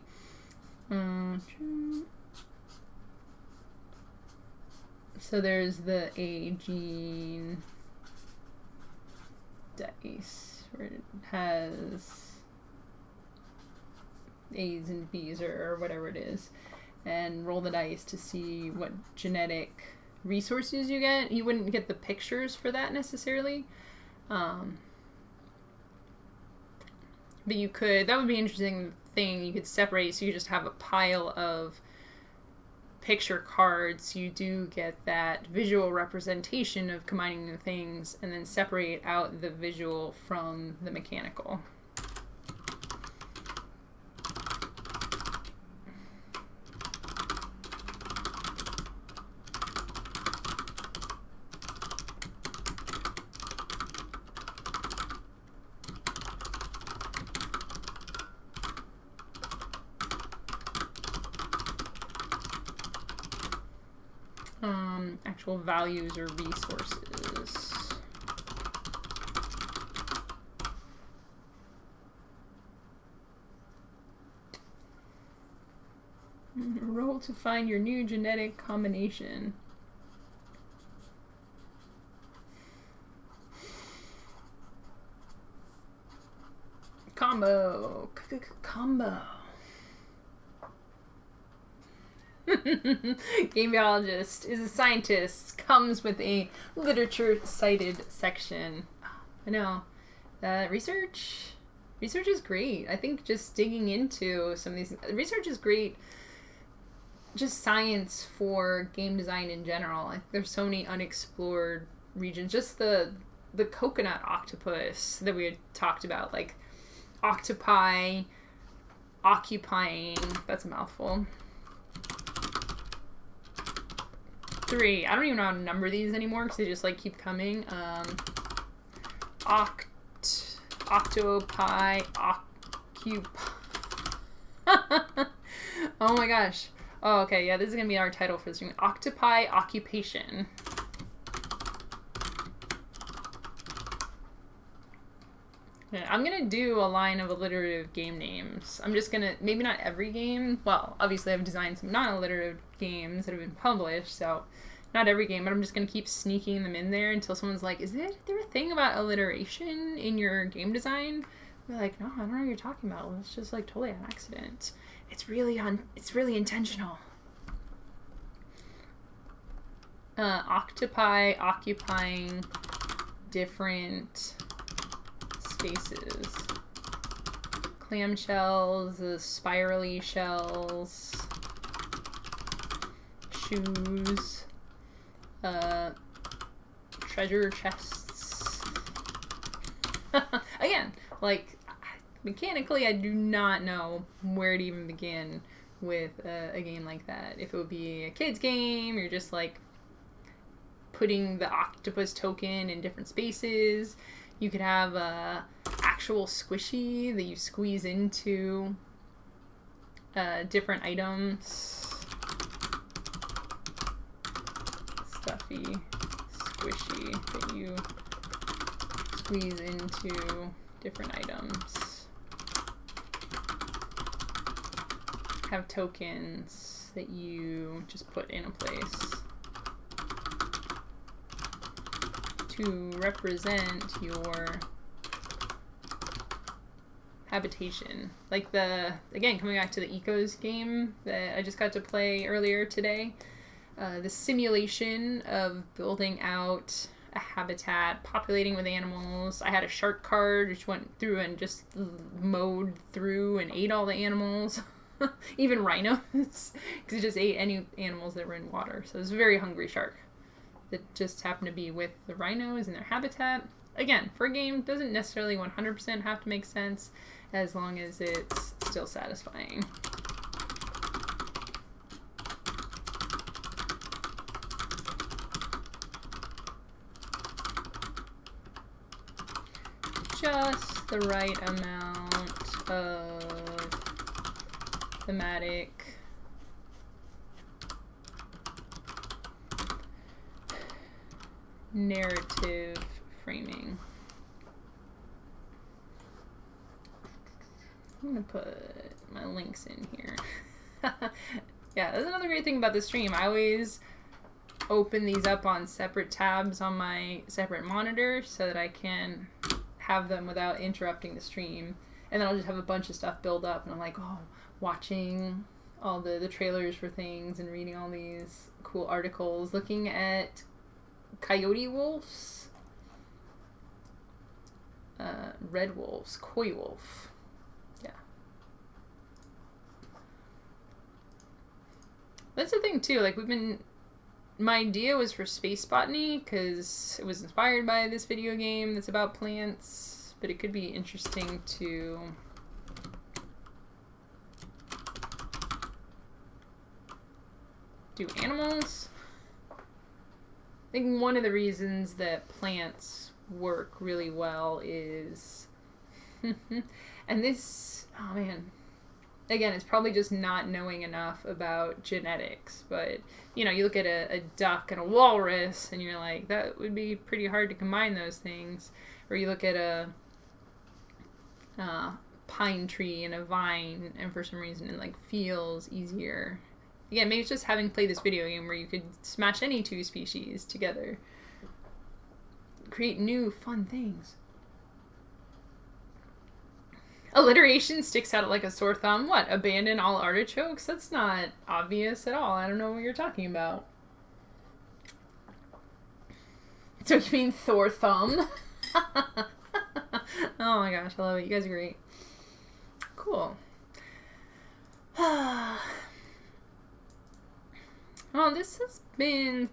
A: So there's the aging dice, where it has A's and B's or whatever it is, and roll the dice to see what genetic resources you get. You wouldn't get the pictures for that necessarily. But you could, that would be an interesting thing, you could separate, so you just have a pile of picture cards. You do get that visual representation of combining the things, and then separate out the visual from the mechanical. Actual values or resources. Roll to find your new genetic combination. Combo. Combo. Game biologist is a scientist, comes with a literature cited section. I know. Research is great. I think just digging into some of these, research is great. Just science for game design in general. Like, there's so many unexplored regions. Just the coconut octopus that we had talked about, like octopi occupying. That's a mouthful. 3. I don't even know how to number these anymore because they just like keep coming. Octopi Occupy. Oh my gosh. Oh, okay. Yeah, this is gonna be our title for this stream. Octopi Occupation. Yeah, I'm gonna do a line of alliterative game names. I'm just gonna, maybe not every game. Well, obviously I've designed some non-alliterative games that have been published, so not every game, but I'm just gonna keep sneaking them in there until someone's like, is there a thing about alliteration in your game design? We're like, no, I don't know what you're talking about. It's just like totally an accident. It's really intentional. Octopi occupying different spaces. Clamshells, the spirally shells, shoes, treasure chests. Again, like, mechanically, I do not know where to even begin with a game like that. If it would be a kid's game, you're just like putting the octopus token in different spaces. You could have a actual squishy that you squeeze into different items. Stuffy squishy that you squeeze into different items. Have tokens that you just put in a place to represent your habitation. Like again, coming back to the Ecos game that I just got to play earlier today, the simulation of building out a habitat, populating with animals. I had a shark card which went through and just mowed through and ate all the animals. Even rhinos, because it just ate any animals that were in water. So it was a very hungry shark that just happened to be with the rhinos in their habitat. Again, for a game, doesn't necessarily 100% have to make sense as long as it's still satisfying. Just the right amount of thematic narrative framing. I'm gonna put my links in here. Yeah, that's another great thing about the stream. I always open these up on separate tabs on my separate monitor so that I can have them without interrupting the stream. And then I'll just have a bunch of stuff build up and I'm like, oh, watching all the trailers for things and reading all these cool articles, looking at coyote wolves, red wolves, coy wolf. Yeah. That's the thing too, like my idea was for space botany because it was inspired by this video game that's about plants, but it could be interesting to do animals. I think one of the reasons that plants work really well is, and this, oh man, again, it's probably just not knowing enough about genetics, but you know, you look at a duck and a walrus and you're like, that would be pretty hard to combine those things. Or you look at a pine tree and a vine and for some reason it like feels easier. Again, maybe it's just having played this video game where you could smash any two species together, create new fun things. Alliteration sticks out like a sore thumb. What? Abandon all artichokes? That's not obvious at all. I don't know what you're talking about. So you mean Thor Thumb? Oh my gosh, I love it. You guys are great. Cool. Well, this has been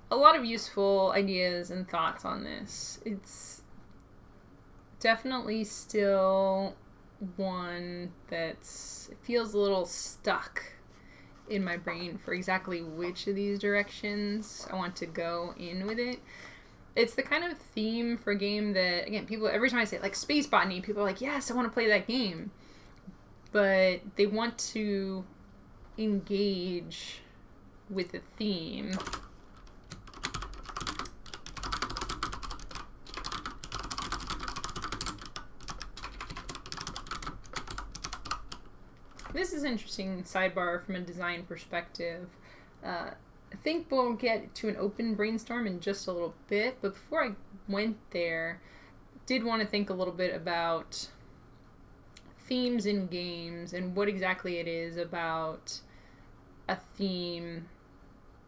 A: a lot of useful ideas and thoughts on this. It's definitely still one that's feels a little stuck in my brain for exactly which of these directions I want to go in with it. It's the kind of theme for a game that, again, people, every time I say, like, space botany, people are like, yes, I want to play that game. But they want to engage with the theme. This is an interesting sidebar from a design perspective. I think we'll get to an open brainstorm in just a little bit, but before I went there, did want to think a little bit about themes in games and what exactly it is about a theme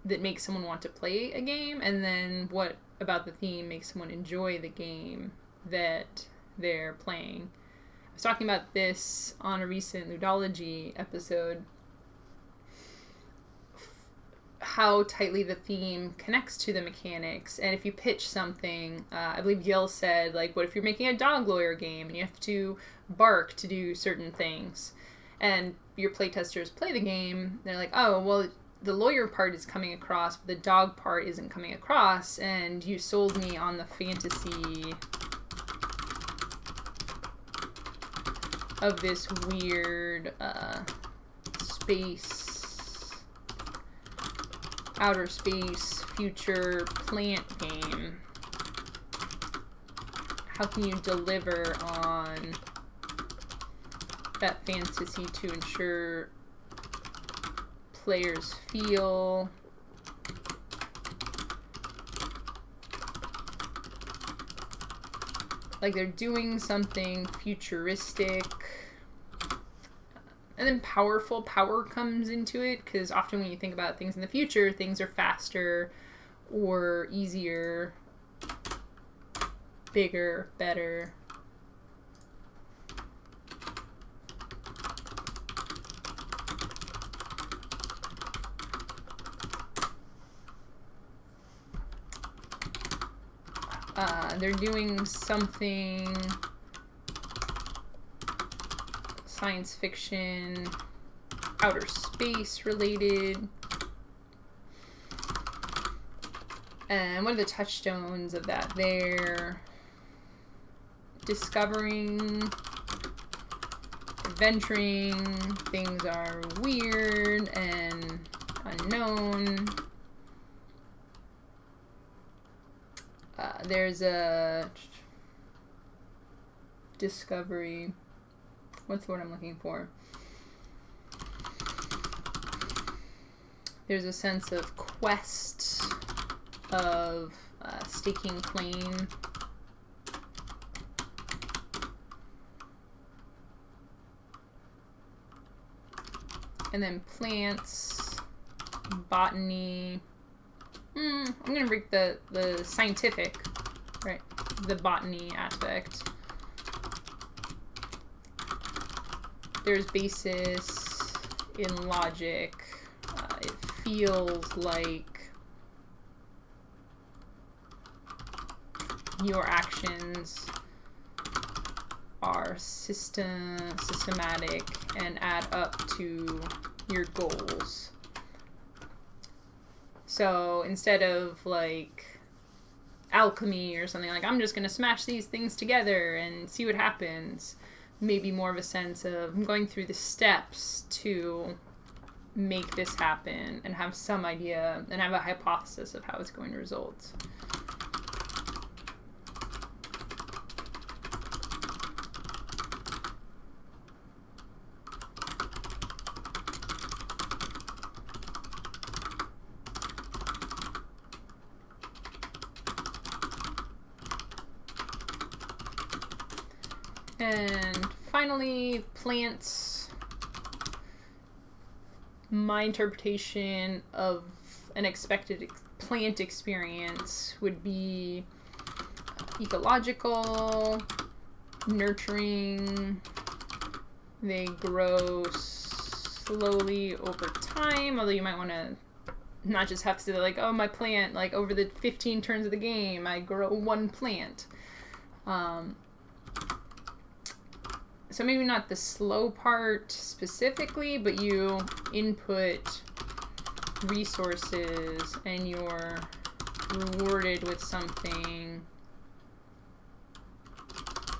A: that makes someone want to play a game, and then what about the theme makes someone enjoy the game that they're playing. I was talking about this on a recent Ludology episode, how tightly the theme connects to the mechanics. And if you pitch something, I believe Gil said, like, what if you're making a dog lawyer game and you have to bark to do certain things, and your playtesters play the game, they're like, oh, well, the lawyer part is coming across, but the dog part isn't coming across, and you sold me on the fantasy of this weird outer space future plant game. How can you deliver on that fantasy to ensure players feel like they're doing something futuristic? And then power comes into it, because often when you think about things in the future, things are faster or easier, bigger, better. They're doing something science fiction, outer space related. And one of the touchstones of that, they're discovering, adventuring, things are weird and unknown. There's a discovery, what's the word I'm looking for? There's a sense of quest, of staking claim. And then plants, botany. I'm going to break the scientific, right? The botany aspect. There's basis in logic. It feels like your actions are systematic and add up to your goals. So instead of like alchemy or something, like I'm just going to smash these things together and see what happens, maybe more of a sense of I'm going through the steps to make this happen and have some idea and have a hypothesis of how it's going to result. And finally, plants. My interpretation of an expected plant experience would be ecological, nurturing. They grow slowly over time, although you might want to not just have to say like, oh, my plant, like over the 15 turns of the game, I grow one plant. So maybe not the slow part specifically, but you input resources and you're rewarded with something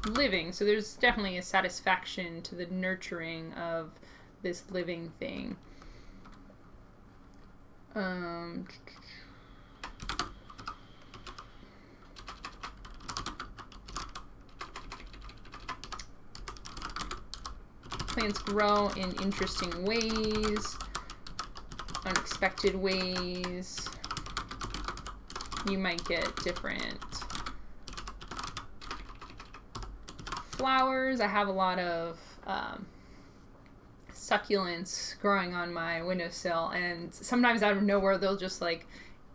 A: living. So there's definitely a satisfaction to the nurturing of this living thing. Plants grow in interesting ways, unexpected ways. You might get different flowers. I have a lot of succulents growing on my windowsill, and sometimes out of nowhere they'll just like,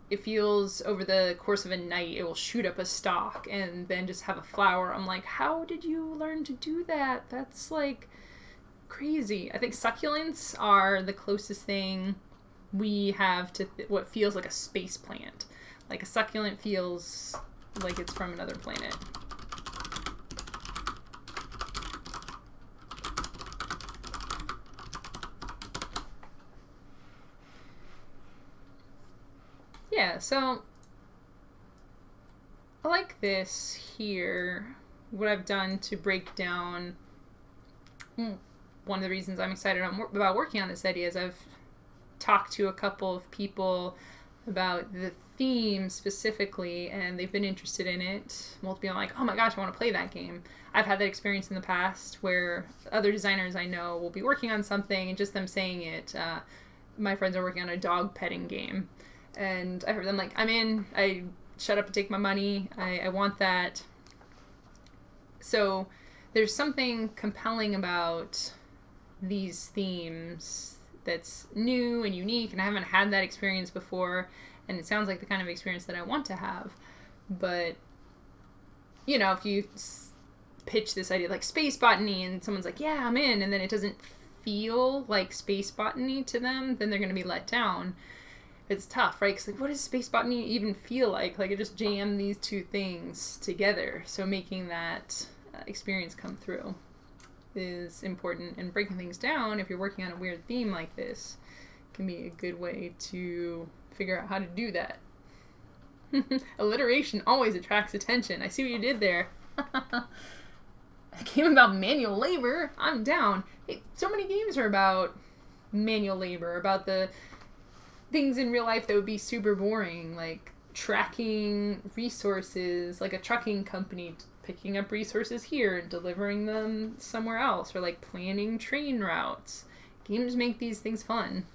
A: it feels over the course of a night it will shoot up a stalk and then just have a flower. I'm like, how did you learn to do that? That's like crazy. I think succulents are the closest thing we have to what feels like a space plant. Like a succulent feels like it's from another planet. Yeah, so I like this here, what I've done to break down. One of the reasons I'm excited about working on this idea is I've talked to a couple of people about the theme specifically, and they've been interested in it. Multiple people are like, oh my gosh, I want to play that game. I've had that experience in the past where other designers I know will be working on something, and just them saying it, my friends are working on a dog petting game. And I heard them like, I'm in, I shut up and take my money, I want that. So there's something compelling about these themes that's new and unique, and I haven't had that experience before, and it sounds like the kind of experience that I want to have. But, you know, if you pitch this idea like space botany and someone's like, yeah, I'm in, and then it doesn't feel like space botany to them, then they're going to be let down. it's tough, right? Because like, what does space botany even feel like? Like, it just jammed these two things together. So making that experience come through is important, and breaking things down, if you're working on a weird theme like this, can be a good way to figure out how to do that. Alliteration always attracts attention. I see what you did there. A game about manual labor? I'm down. Hey, so many games are about manual labor, about the things in real life that would be super boring, like tracking resources, like a trucking company picking up resources here and delivering them somewhere else, or like planning train routes. Games make these things fun.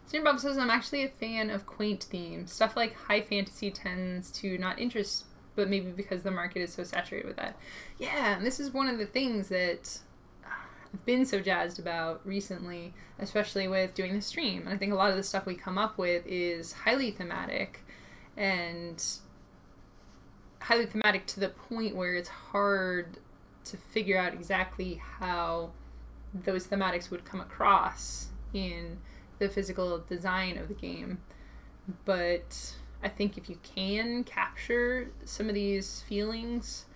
A: Senior Bob says, I'm actually a fan of quaint themes. Stuff like high fantasy tends to not interest, but maybe because the market is so saturated with that. Yeah, and this is one of the things that I've been so jazzed about recently, especially with doing the stream. And I think a lot of the stuff we come up with is highly thematic, and highly thematic to the point where it's hard to figure out exactly how those thematics would come across in the physical design of the game. But I think if you can capture some of these feelings,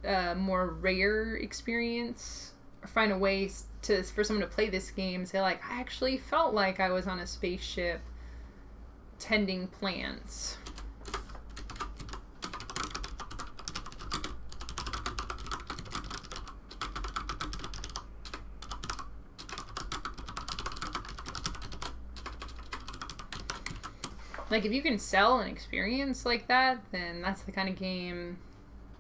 A: more rare experience, or find a way for someone to play this game and say, like, I actually felt like I was on a spaceship tending plants. Like, if you can sell an experience like that, then that's the kind of game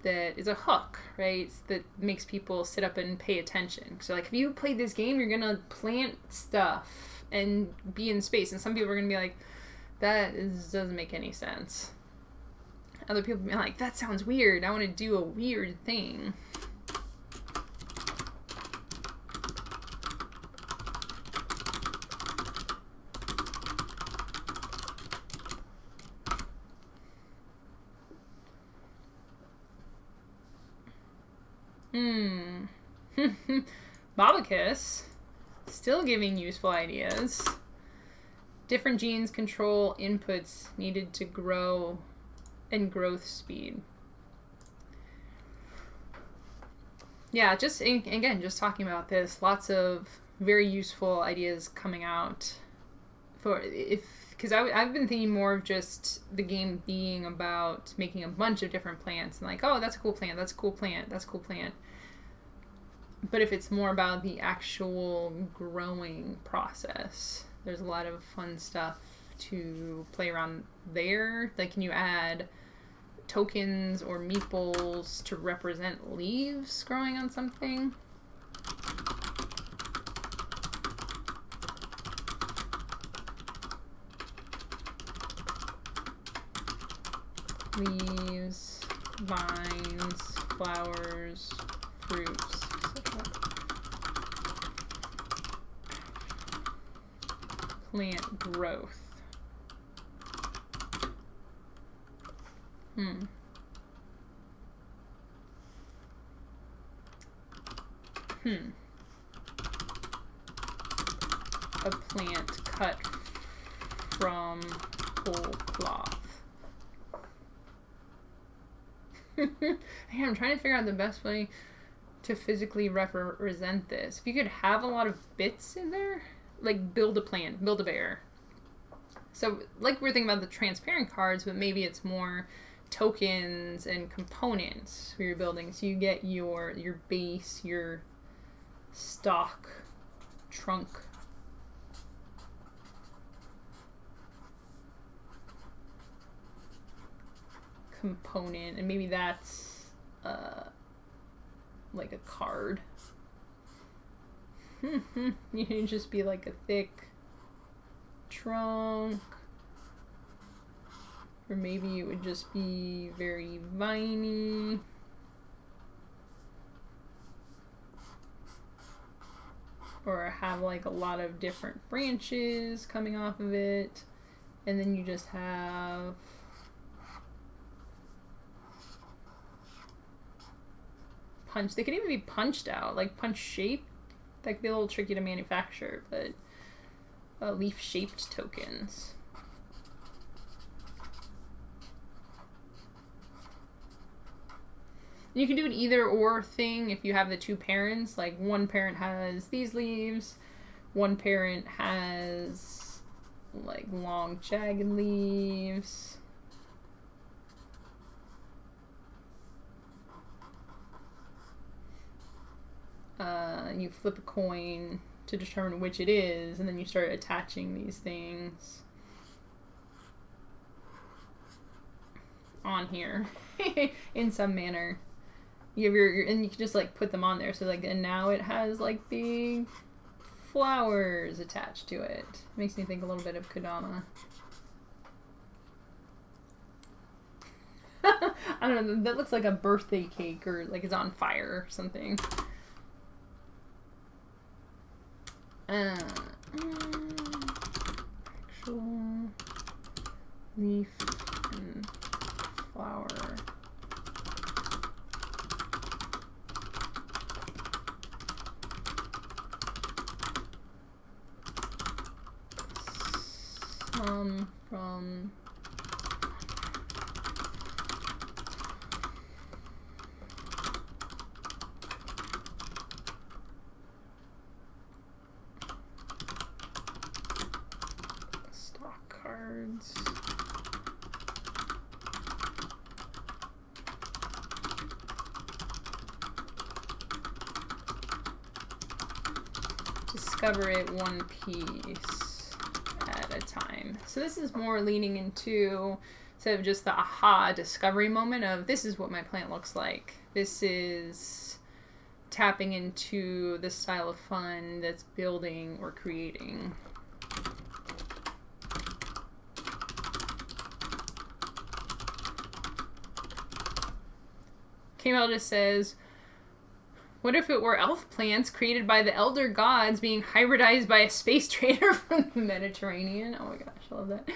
A: that is a hook, right? That makes people sit up and pay attention. So, like, if you play this game, you're gonna plant stuff and be in space. And some people are gonna be like, doesn't make any sense. Other people be like, that sounds weird. I want to do a weird thing. Babacus, still giving useful ideas. Different genes control inputs needed to grow and growth speed. Yeah, just again, just talking about this, lots of very useful ideas coming out because I've been thinking more of just the game being about making a bunch of different plants and like, oh, that's a cool plant, that's a cool plant, that's a cool plant. But if it's more about the actual growing process, there's a lot of fun stuff to play around there. Like, can you add tokens or meeples to represent leaves growing on something? Leaves, vines, flowers, fruits, etc. Plant growth. A plant cut from whole cloth. I'm trying to figure out the best way to physically represent this. If you could have a lot of bits in there, like build a plant, build a bear. So, like, we're thinking about the transparent cards, but maybe it's more tokens and components for your building. So you get your base, your stock, trunk, component, and maybe that's like a card. You can just be like a thick trunk, or maybe it would just be very viney. Or have like a lot of different branches coming off of it, and then you just have punch. They could even be punched out, like punch shape. That could be a little tricky to manufacture, but leaf-shaped tokens. You can do an either or thing if you have the two parents. Like one parent has these leaves, one parent has like long jagged leaves. You flip a coin to determine which it is, and then you start attaching these things on here in some manner. You have your and you can just like put them on there. So like, and now it has like big flowers attached to it. Makes me think a little bit of Kodama. I don't know. That looks like a birthday cake, or like it's on fire or something. Actual leaf and flower. From stock cards. Discover it one piece at a time. So this is more leaning into, instead of just the aha discovery moment of this is what my plant looks like. This is tapping into the style of fun that's building or creating. Kamel just says, what if it were elf plants created by the elder gods being hybridized by a space trader from the Mediterranean? Oh my gosh, I love that.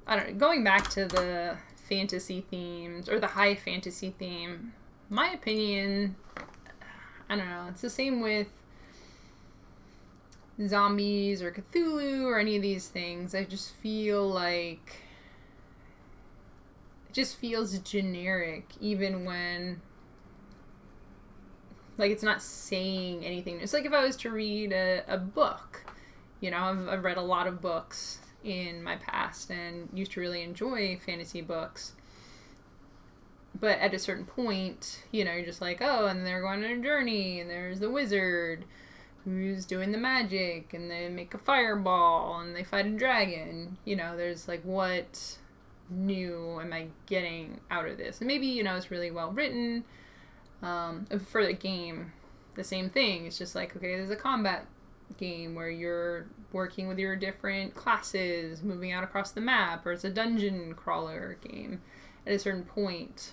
A: I don't know, going back to the fantasy themes, or the high fantasy theme, my opinion, I don't know, it's the same with zombies or Cthulhu or any of these things. I just feel like just feels generic, even when like it's not saying anything. It's like if I was to read a book, you know, I've read a lot of books in my past and used to really enjoy fantasy books, but at a certain point, you know, you're just like, oh, and they're going on a journey and there's the wizard who's doing the magic and they make a fireball and they fight a dragon. You know, there's like, what new am I getting out of this? And maybe, you know, it's really well written. For the game, the same thing. It's just like, okay, there's a combat game where you're working with your different classes, moving out across the map, or it's a dungeon crawler game. At a certain point,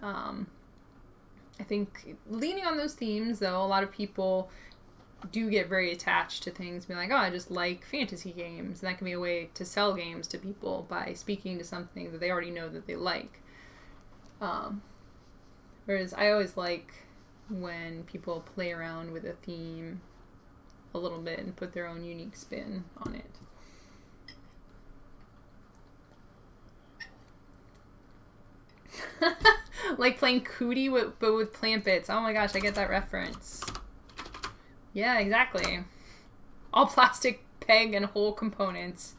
A: I think leaning on those themes, though, a lot of people do get very attached to things, being like, oh, I just like fantasy games. And that can be a way to sell games to people by speaking to something that they already know that they like. Whereas I always like when people play around with a theme a little bit and put their own unique spin on it. Like playing Cootie but with plant bits. Oh my gosh, I get that reference. Yeah, exactly. All plastic peg and hole components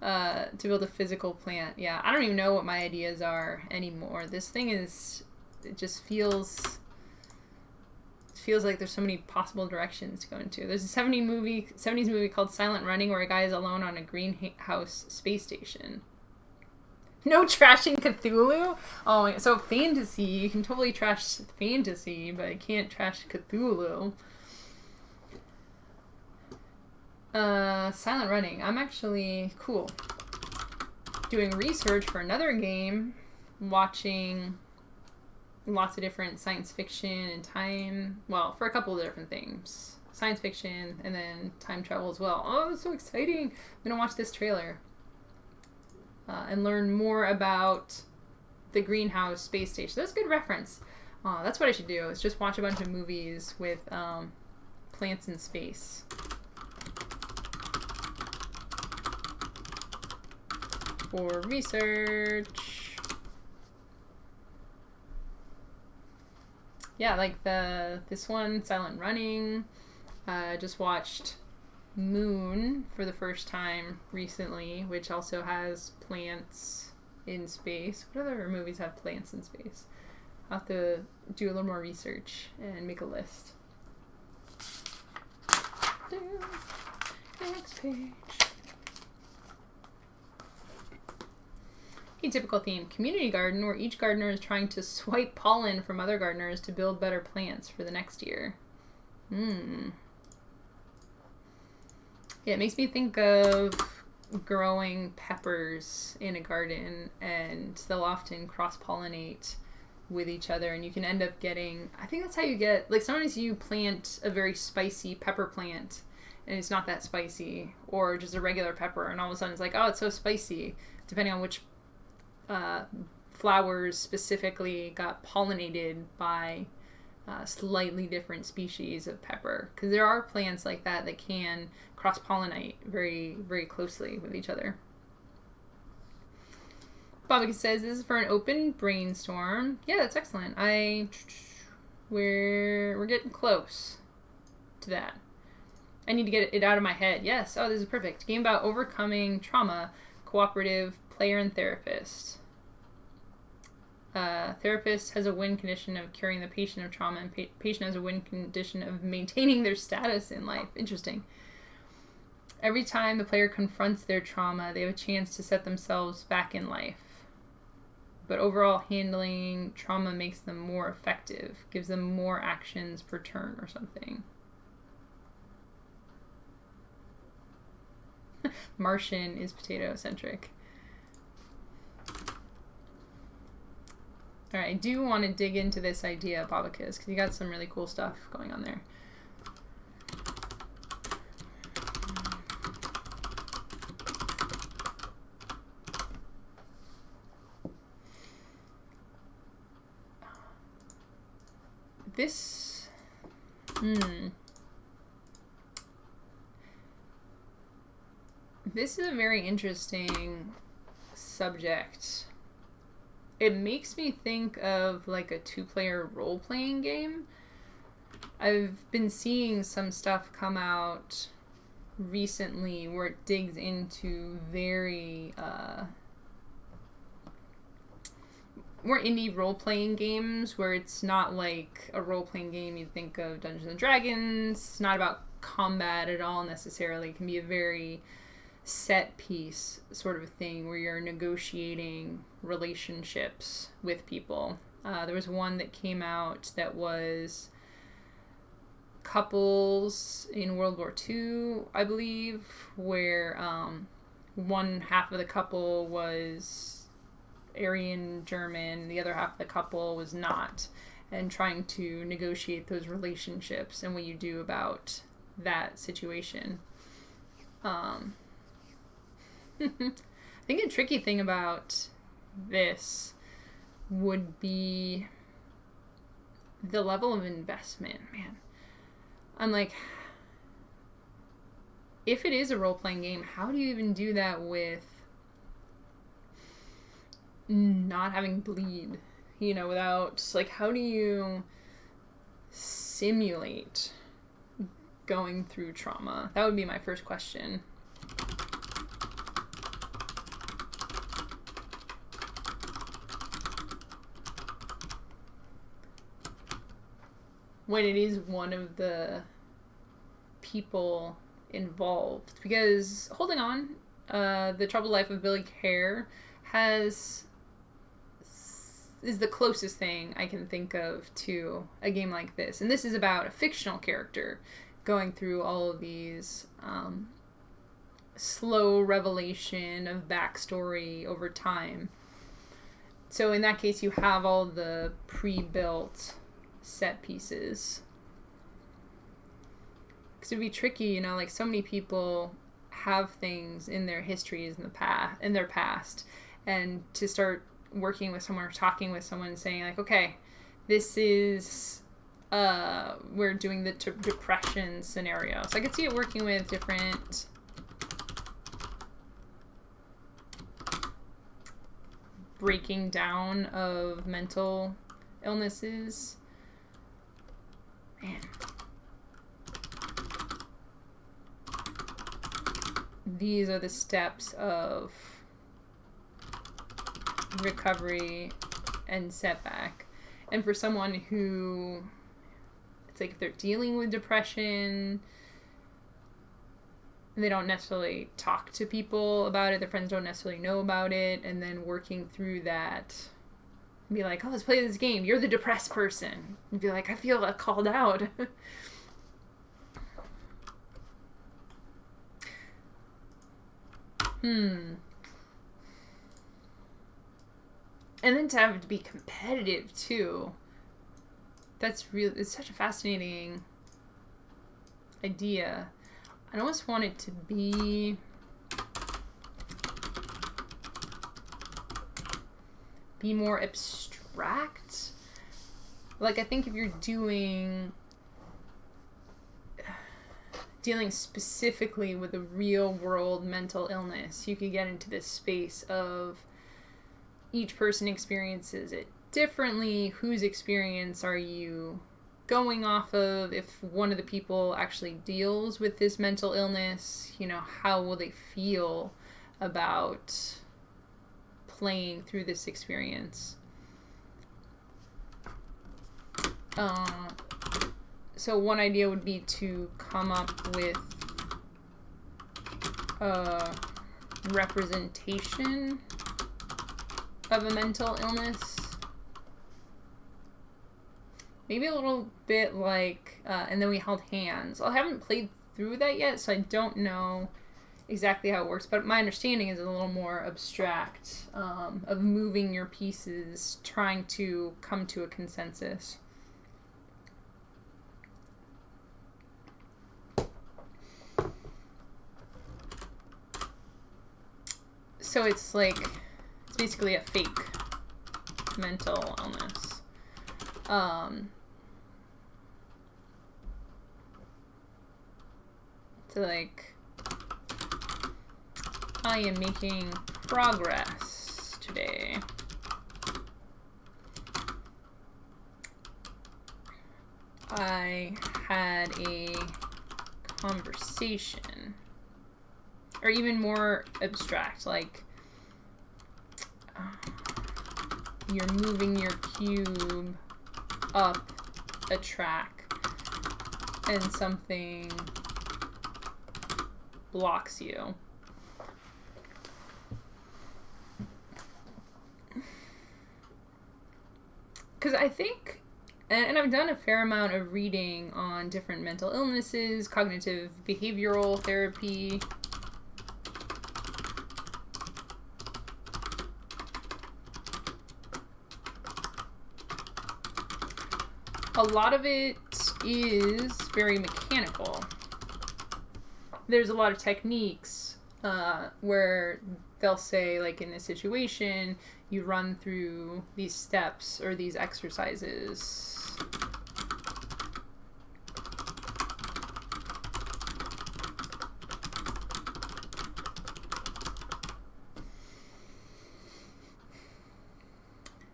A: to build a physical plant. Yeah, I don't even know what my ideas are anymore. This thing is, it just feels like there's so many possible directions to go into. There's a 70s movie called Silent Running where a guy is alone on a greenhouse space station. No trashing Cthulhu? Oh my, so fantasy, you can totally trash fantasy, but you can't trash Cthulhu. Silent Running. I'm actually doing research for another game, watching lots of different science fiction and time, well, for a couple of different things. Science fiction and then time travel as well. Oh, it's so exciting. I'm gonna watch this trailer and learn more about the greenhouse space station. That's a good reference. That's what I should do, is just watch a bunch of movies with plants in space. For research. Yeah, like this one, Silent Running. Just watched Moon for the first time recently, which also has plants in space. What other movies have plants in space? I'll have to do a little more research and make a list. Next page. A typical theme: community garden, where each gardener is trying to swipe pollen from other gardeners to build better plants for the next year. Yeah, it makes me think of growing peppers in a garden, and they'll often cross-pollinate with each other, and you can end up getting, I think that's how you get, like, sometimes you plant a very spicy pepper plant and it's not that spicy, or just a regular pepper, and all of a sudden it's like, oh, it's so spicy, depending on which flowers specifically got pollinated by slightly different species of pepper, because there are plants like that that can cross-pollinate very, very closely with each other. Bobby says this is for an open brainstorm. Yeah, that's excellent. We're getting close to that. I need to get it out of my head. Yes. Oh, this is perfect. Game about overcoming trauma, cooperative, player and therapist. Therapist has a win condition of curing the patient of trauma, and patient has a win condition of maintaining their status in life. Interesting. Every time the player confronts their trauma, they have a chance to set themselves back in life. But overall, handling trauma makes them more effective, gives them more actions per turn or something. Martian is potato-centric. All right, I do want to dig into this idea of babacas, because you got some really cool stuff going on there. This, This is a very interesting subject. It makes me think of like a two-player role-playing game. I've been seeing some stuff come out recently where it digs into very more indie role-playing games, where it's not like a role-playing game you'd think of Dungeons and Dragons. It's not about combat at all necessarily. It can be a very set piece sort of thing where you're negotiating relationships with people. There was one that came out that was couples in World War II, I believe, where one half of the couple was Aryan German, the other half of the couple was not, and trying to negotiate those relationships and what you do about that situation. I think a tricky thing about this would be the level of investment, man. I'm like, if it is a role-playing game, how do you even do that with not having bleed, you know, without, like, how do you simulate going through trauma? That would be my first question. When it is one of the people involved. Because, holding on, The Troubled Life of Billy Hare is the closest thing I can think of to a game like this. And this is about a fictional character going through all of these slow revelation of backstory over time. So in that case, you have all the pre-built set pieces. Because it'd be tricky, you know, like so many people have things in their histories in their past, and to start working with someone or talking with someone saying like, okay, this is we're doing the depression scenario. So I could see it working with different breaking down of mental illnesses. Man. These are the steps of recovery and setback. And for someone who, it's like if they're dealing with depression, they don't necessarily talk to people about it, their friends don't necessarily know about it, and then working through that, be like, oh, let's play this game, you're the depressed person. And be like, I feel called out. And then to have it to be competitive too. That's really, it's such a fascinating idea. I almost want it to be more abstract. Like, I think if you're dealing specifically with a real world mental illness, you could get into this space of each person experiences it differently. Whose experience are you going off of? If one of the people actually deals with this mental illness, you know, how will they feel about playing through this experience? So one idea would be to come up with a representation of a mental illness. Maybe a little bit like, and then we held hands. I haven't played through that yet, so I don't know exactly how it works, but my understanding is a little more abstract, of moving your pieces, trying to come to a consensus. So it's like, it's basically a fake mental illness. So like, I am making progress today. I had a conversation. Or even more abstract, like you're moving your cube up a track and something blocks you. Because I think, and I've done a fair amount of reading on different mental illnesses, cognitive behavioral therapy. A lot of it is very mechanical. There's a lot of techniques where they'll say, like, in this situation, you run through these steps or these exercises.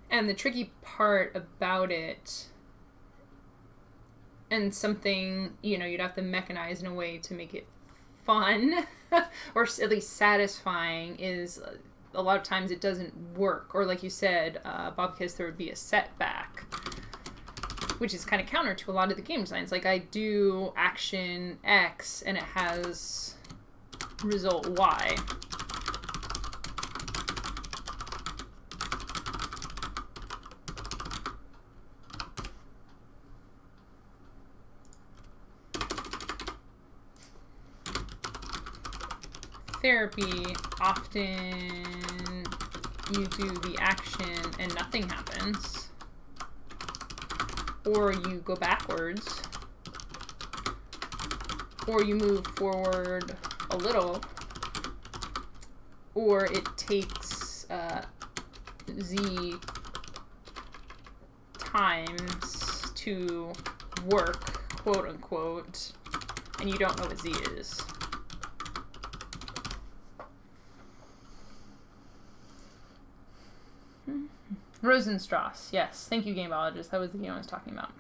A: And the tricky part about it, and something, you know, you'd have to mechanize in a way to make it fun or at least satisfying, is a lot of times it doesn't work. Or like you said, Bob, because there would be a setback, which is kind of counter to a lot of the game designs. Like, I do action X and it has result Y. Therapy, often you do the action and nothing happens, or you go backwards, or you move forward a little, or it takes Z times to work, quote unquote, and you don't know what Z is. Rosenstrasse, yes. Thank you, Game Biologist. That was the game I was talking about.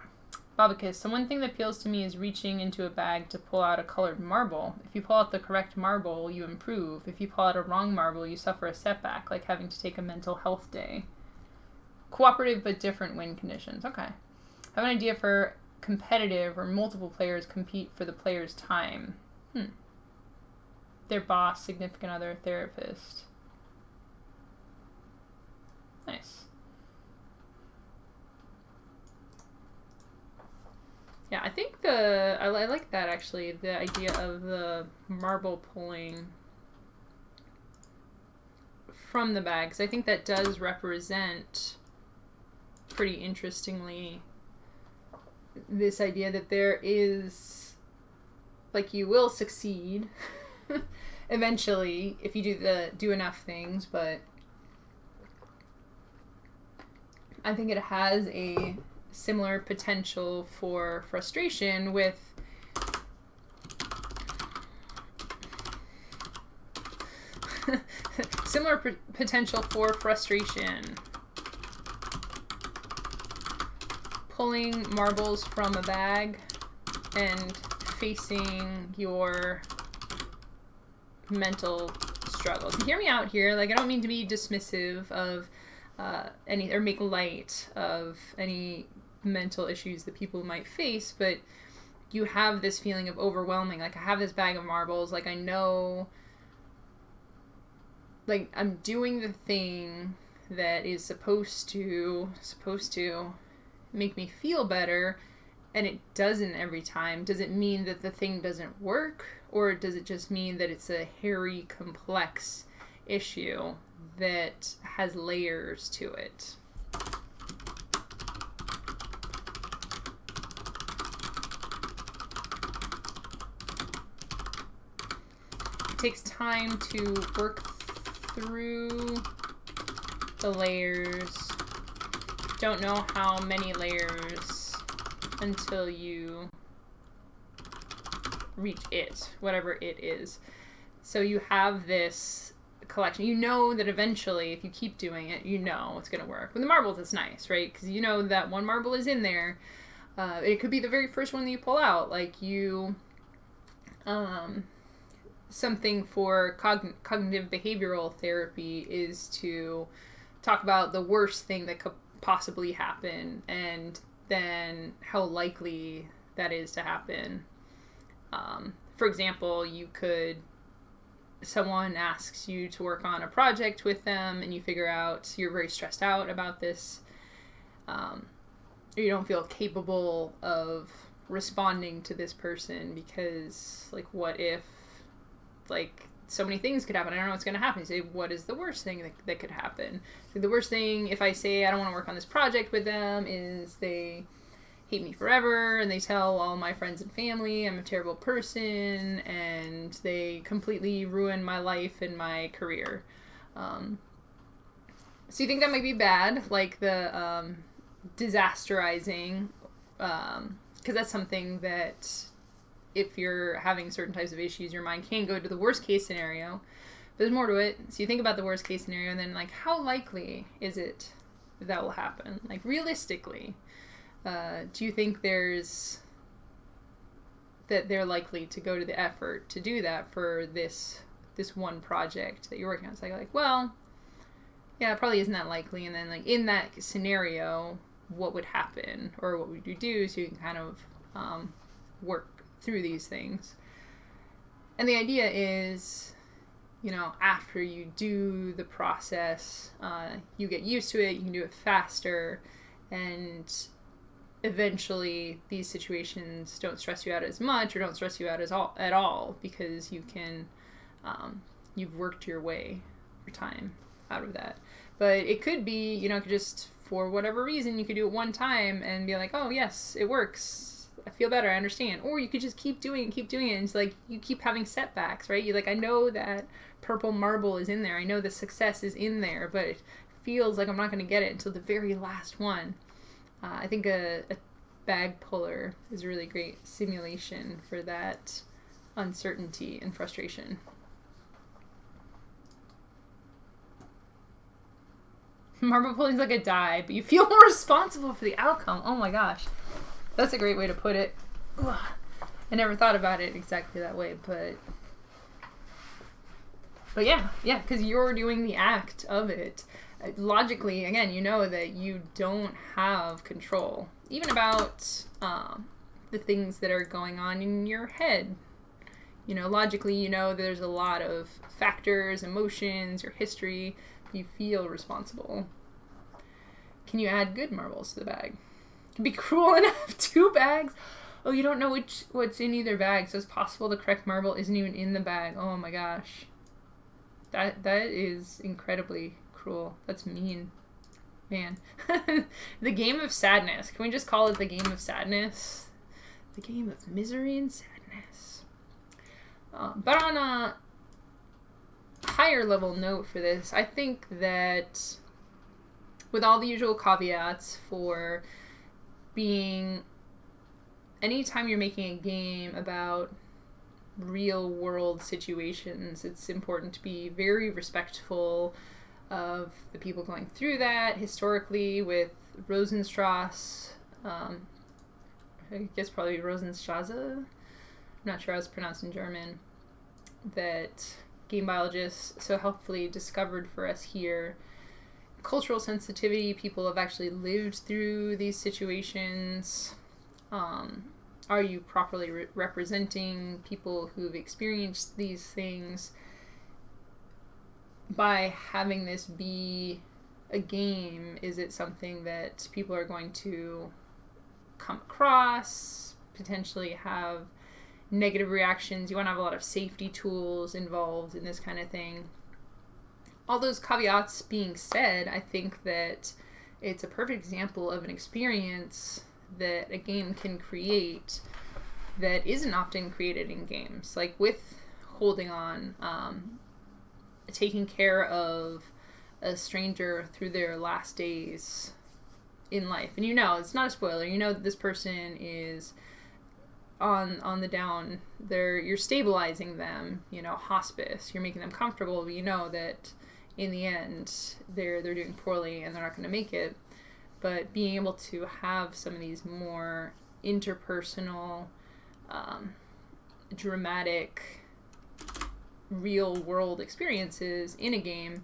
A: Babakis, so one thing that appeals to me is reaching into a bag to pull out a colored marble. If you pull out the correct marble, you improve. If you pull out a wrong marble, you suffer a setback, like having to take a mental health day. Cooperative but different win conditions. Okay. I have an idea for competitive where multiple players compete for the player's time. Their boss, significant other, therapist. Nice. Yeah, I think I like that actually, the idea of the marble pulling from the bag, because I think that does represent pretty interestingly this idea that there is, like, you will succeed eventually if you do enough things, but I think it has a similar potential for frustration with potential for frustration. Pulling marbles from a bag and facing your mental struggles. And hear me out here. Like, I don't mean to be dismissive of any, or make light of any mental issues that people might face, but you have this feeling of overwhelming. Like, I have this bag of marbles. Like, I know, like, I'm doing the thing that is supposed to make me feel better, and it doesn't every time. Does it mean that the thing doesn't work, or does it just mean that it's a hairy, complex issue that has layers to it? It takes time to work through the layers. Don't know how many layers until you reach it, whatever it is. So you have this collection. You know that eventually, if you keep doing it, you know it's going to work. With the marbles, it's nice, right? Because you know that one marble is in there. It could be the very first one that you pull out. Like, you... something for cognitive behavioral therapy is to talk about the worst thing that could possibly happen and then how likely that is to happen. For example, someone asks you to work on a project with them and you figure out you're very stressed out about this, or you don't feel capable of responding to this person because, like, what if, like, so many things could happen. I don't know what's going to happen. You say, what is the worst thing that could happen? So the worst thing, if I say I don't want to work on this project with them, is they hate me forever, and they tell all my friends and family I'm a terrible person, and they completely ruin my life and my career. So you think that might be bad, like the disasterizing, because that's something that, if you're having certain types of issues, your mind can go to the worst case scenario. But there's more to it. So you think about the worst case scenario, and then, like, how likely is it that will happen? Like, realistically, do you think that they're likely to go to the effort to do that for this one project that you're working on? It's like, well, yeah, it probably isn't that likely. And then, like, in that scenario, what would happen, or what would you do, so you can kind of work through these things. And the idea is, you know, after you do the process, you get used to it, you can do it faster, and eventually these situations don't stress you out as much, or don't stress you out at all, because you can, you've worked your way over time out of that. But it could be, you know, just for whatever reason, you could do it one time and be like, oh yes, it works, I feel better, I understand. Or you could just keep doing it, and it's like you keep having setbacks, right? You're like, I know that purple marble is in there, I know the success is in there, but it feels like I'm not going to get it until the very last one. I think a bag puller is a really great simulation for that uncertainty and frustration. Marble pulling's like a die, but you feel more responsible for the outcome. Oh my gosh. That's a great way to put it. Ugh. I never thought about it exactly that way, but yeah, because you're doing the act of it. Logically, again, you know that you don't have control, even about the things that are going on in your head. You know, logically, you know there's a lot of factors, emotions, your history. You feel responsible. Can you add good marbles to the bag? It can be cruel enough. 2 bags. Oh, you don't know what's in either bag, so it's possible the correct marble isn't even in the bag. Oh my gosh. That is incredibly cruel. That's mean. Man. The game of sadness. Can we just call it the game of sadness? The game of misery and sadness. But on a higher level note for this, I think that with all the usual caveats for being, anytime you're making a game about real world situations, it's important to be very respectful of the people going through that. Historically, with Rosenstrasse, I guess probably Rosenstrasse, I'm not sure how it's pronounced in German, that game biologists so helpfully discovered for us here. Cultural sensitivity, people have actually lived through these situations. Are you properly representing people who've experienced these things? By having this be a game, is it something that people are going to come across, potentially have negative reactions? You want to have a lot of safety tools involved in this kind of thing. All those caveats being said, I think that it's a perfect example of an experience that a game can create that isn't often created in games. Like with Holding On, taking care of a stranger through their last days in life. And you know, it's not a spoiler, you know that this person is on the down. You're stabilizing them, you know, hospice. You're making them comfortable, but you know that in the end they're doing poorly and they're not going to make it. But being able to have some of these more interpersonal, dramatic, real world experiences in a game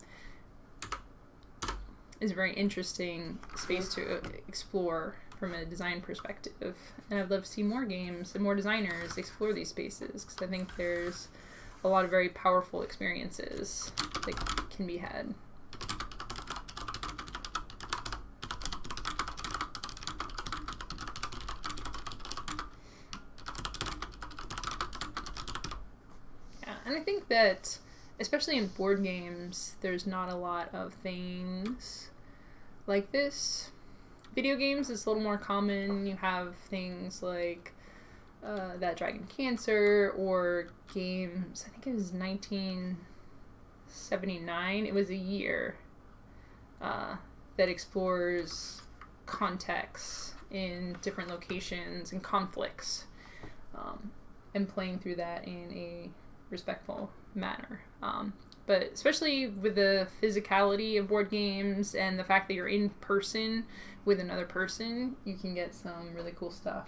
A: is a very interesting space to explore from a design perspective. And I'd love to see more games and more designers explore these spaces, because I think there's a lot of very powerful experiences that can be had. And I think that, especially in board games, there's not a lot of things like this. Video games is a little more common. You have things like That Dragon Cancer, or games, I think it was 1979. It was a year that explores context in different locations and conflicts, and playing through that in a respectful manner. But especially with the physicality of board games and the fact that you're in person with another person, you can get some really cool stuff.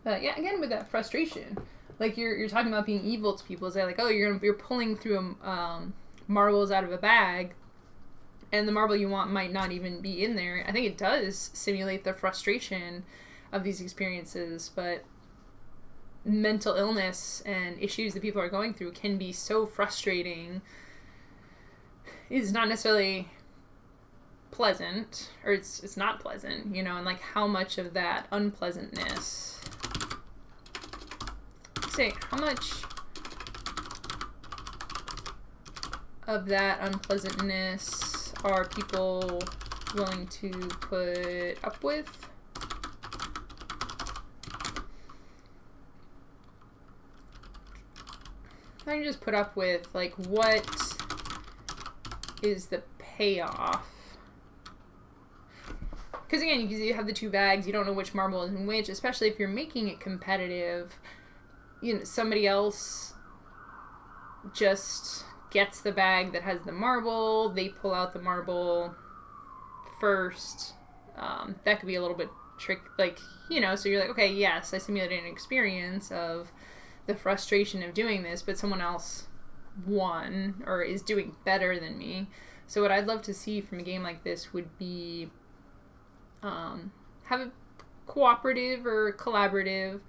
A: But yeah, again, with that frustration, like you're talking about being evil to people. It's like, oh, you're pulling through marbles out of a bag, and the marble you want might not even be in there. I think it does simulate the frustration of these experiences, but mental illness and issues that people are going through can be so frustrating. It's not necessarily pleasant, or it's not pleasant, you know, and like how much of that unpleasantness, how much of that unpleasantness are people willing to put up with? I can just put up with, like, what is the payoff Because again, you have the two bags, you don't know which marble is in which, especially if you're making it competitive. You know, somebody else just gets the bag that has the marble, they pull out the marble first. That could be a little bit tricky, like, you know, so you're like, okay, yes, I simulated an experience of the frustration of doing this, but someone else won or is doing better than me. So what I'd love to see from a game like this would be have a cooperative or collaborative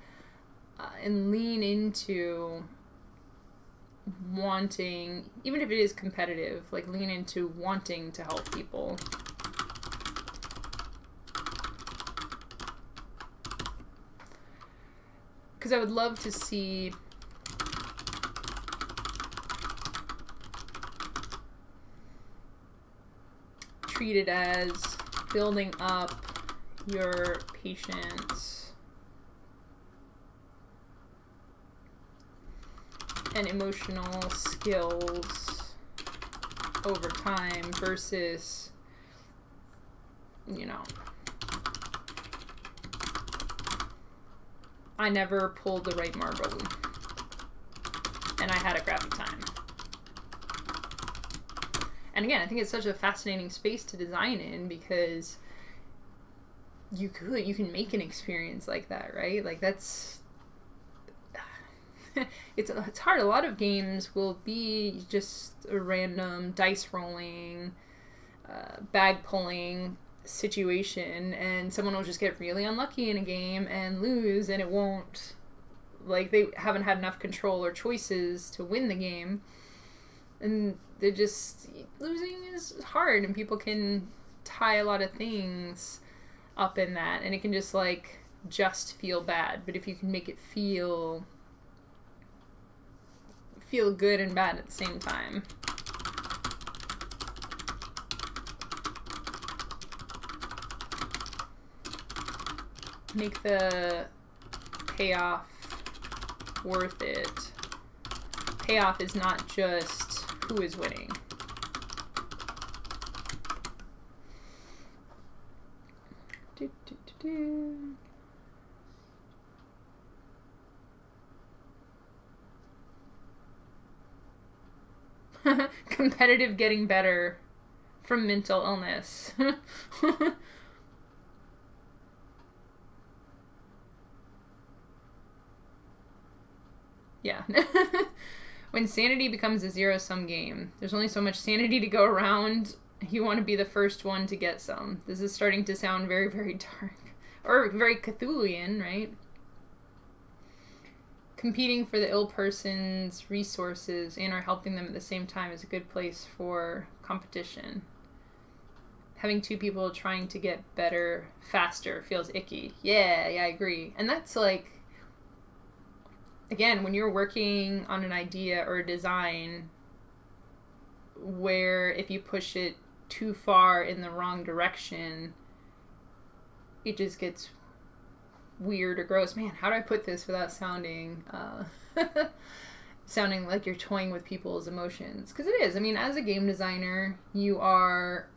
A: and lean into wanting, even if it is competitive, like lean into wanting to help people. Because I would love to see treated as building up your patience and emotional skills over time versus, you know, I never pulled the right marble and I had a crappy time. And again, I think it's such a fascinating space to design in because you can make an experience like that, right? Like that's it's hard. A lot of games will be just a random dice rolling, bag pulling situation, and someone will just get really unlucky in a game and lose, and it won't, like, they haven't had enough control or choices to win the game, and they're just, losing is hard, and people can tie a lot of things up in that, and it can just, like, just feel bad. But if you can make it feel good and bad at the same time. Make the payoff worth it. Payoff is not just who is winning. Competitive getting better from mental illness. Yeah. When sanity becomes a zero-sum game, there's only so much sanity to go around. You want to be the first one to get some. This is starting to sound very, very dark. Or very Cthulhian, right? Competing for the ill person's resources and or helping them at the same time is a good place for competition. Having two people trying to get better faster feels icky. Yeah, I agree. And that's like, again, when you're working on an idea or a design where if you push it too far in the wrong direction, it just gets weird or gross. Man, how do I put this without sounding sounding like you're toying with people's emotions? Because it is. I mean, as a game designer, you are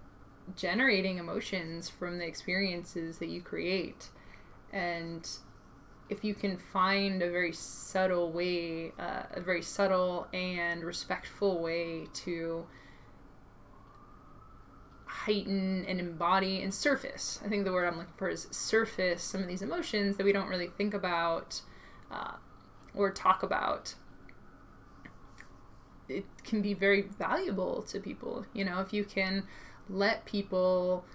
A: generating emotions from the experiences that you create. And if you can find a very subtle way, a very subtle and respectful way to heighten and embody and surface. I think the word I'm looking for is surface some of these emotions that we don't really think about or talk about. It can be very valuable to people. You know, if you can let people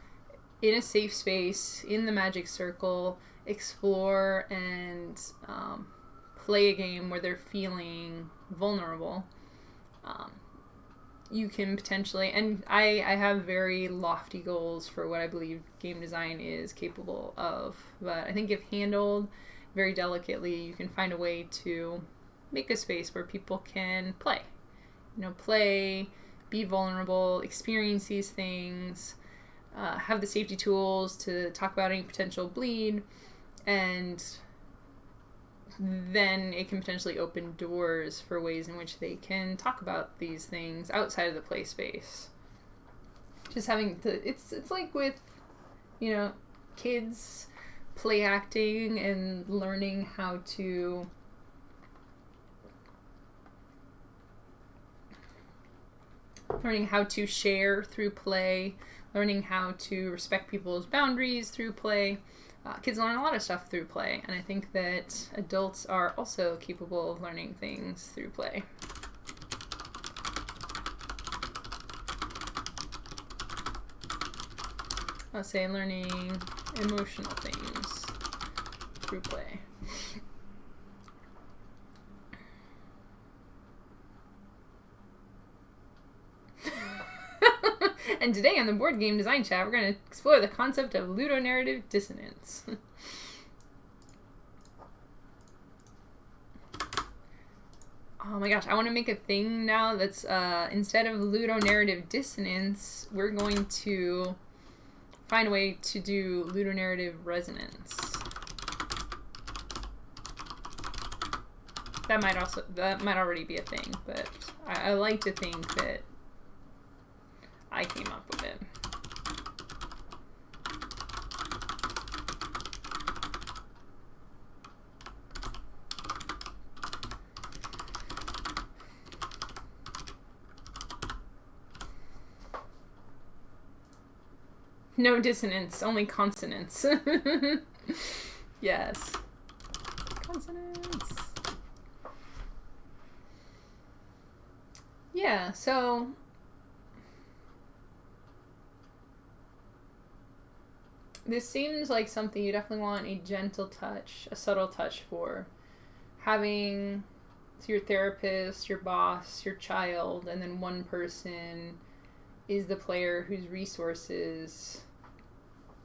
A: in a safe space, in the magic circle, explore and play a game where they're feeling vulnerable, you can potentially, and I have very lofty goals for what I believe game design is capable of, but I think if handled very delicately, you can find a way to make a space where people can play. You know, play, be vulnerable, experience these things, have the safety tools to talk about any potential bleed, and then it can potentially open doors for ways in which they can talk about these things outside of the play space. Just having to, it's like with, you know, kids play acting and learning how to share through play, learning how to respect people's boundaries through play. Kids learn a lot of stuff through play, and I think that adults are also capable of learning things through play. I'll say learning emotional things through play. And today on the Board Game Design Chat, we're going to explore the concept of ludonarrative dissonance. Oh my gosh, I want to make a thing now that's, instead of ludonarrative dissonance, we're going to find a way to do ludonarrative resonance. That might already be a thing, but I like to think that I came up with it. No dissonance, only consonants. Yes. Consonants. Yeah, so this seems like something you definitely want a gentle touch, a subtle touch for. Having your therapist, your boss, your child, and then one person is the player whose resources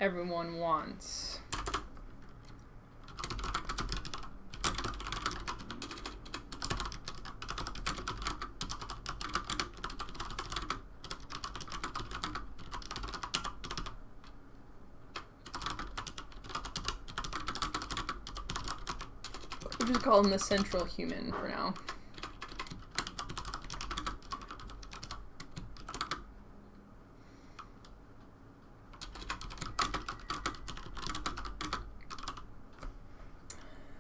A: everyone wants. We'll just call him the central human for now.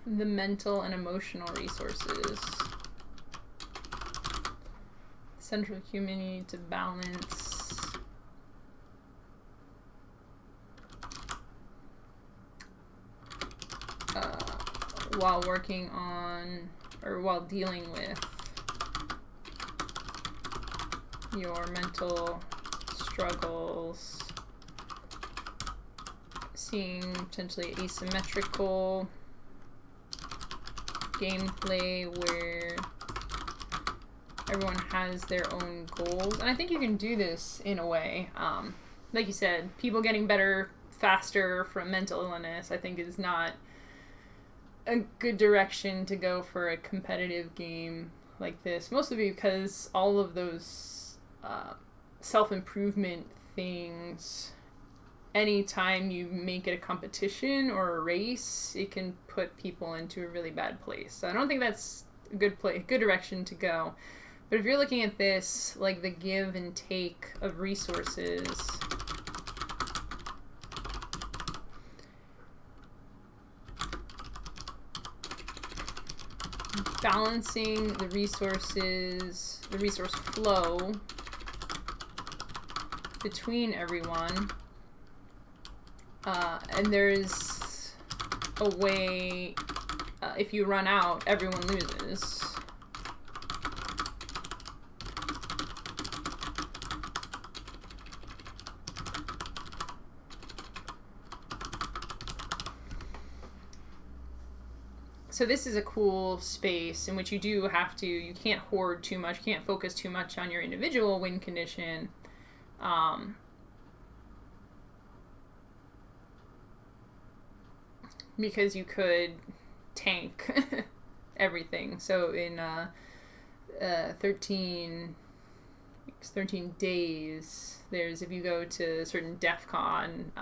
A: The mental and emotional resources. Central human, you need to balance while working on, or while dealing with your mental struggles, seeing potentially asymmetrical gameplay where everyone has their own goals. And I think you can do this in a way. Like you said, people getting better faster from mental illness, I think, is not a good direction to go for a competitive game like this. Mostly because all of those self-improvement things, anytime you make it a competition or a race, it can put people into a really bad place. So I don't think that's a good direction to go. But if you're looking at this like the give and take of resources, balancing the resources, the resource flow between everyone, and there's a way, if you run out, everyone loses. So this is a cool space in which you do have to, you can't hoard too much, you can't focus too much on your individual win condition. Because you could tank everything. So in 13 days, there's, if you go to a certain DEF CON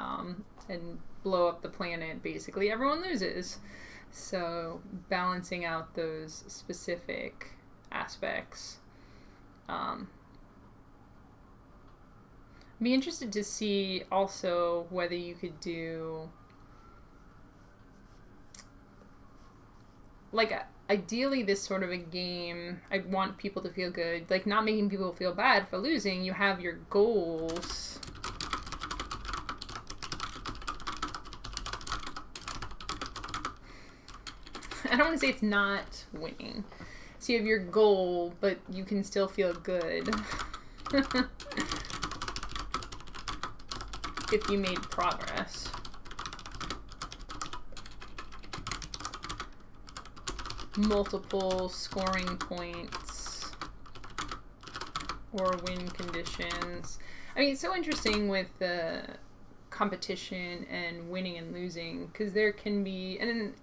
A: and blow up the planet, basically everyone loses. So balancing out those specific aspects. Be interested to see also whether you could do, like, ideally this sort of a game, I want people to feel good, like not making people feel bad for losing. You have your goals. I don't want to say it's not winning. So you have your goal, but you can still feel good if you made progress. Multiple scoring points or win conditions. I mean, it's so interesting with the competition and winning and losing, because there can be, and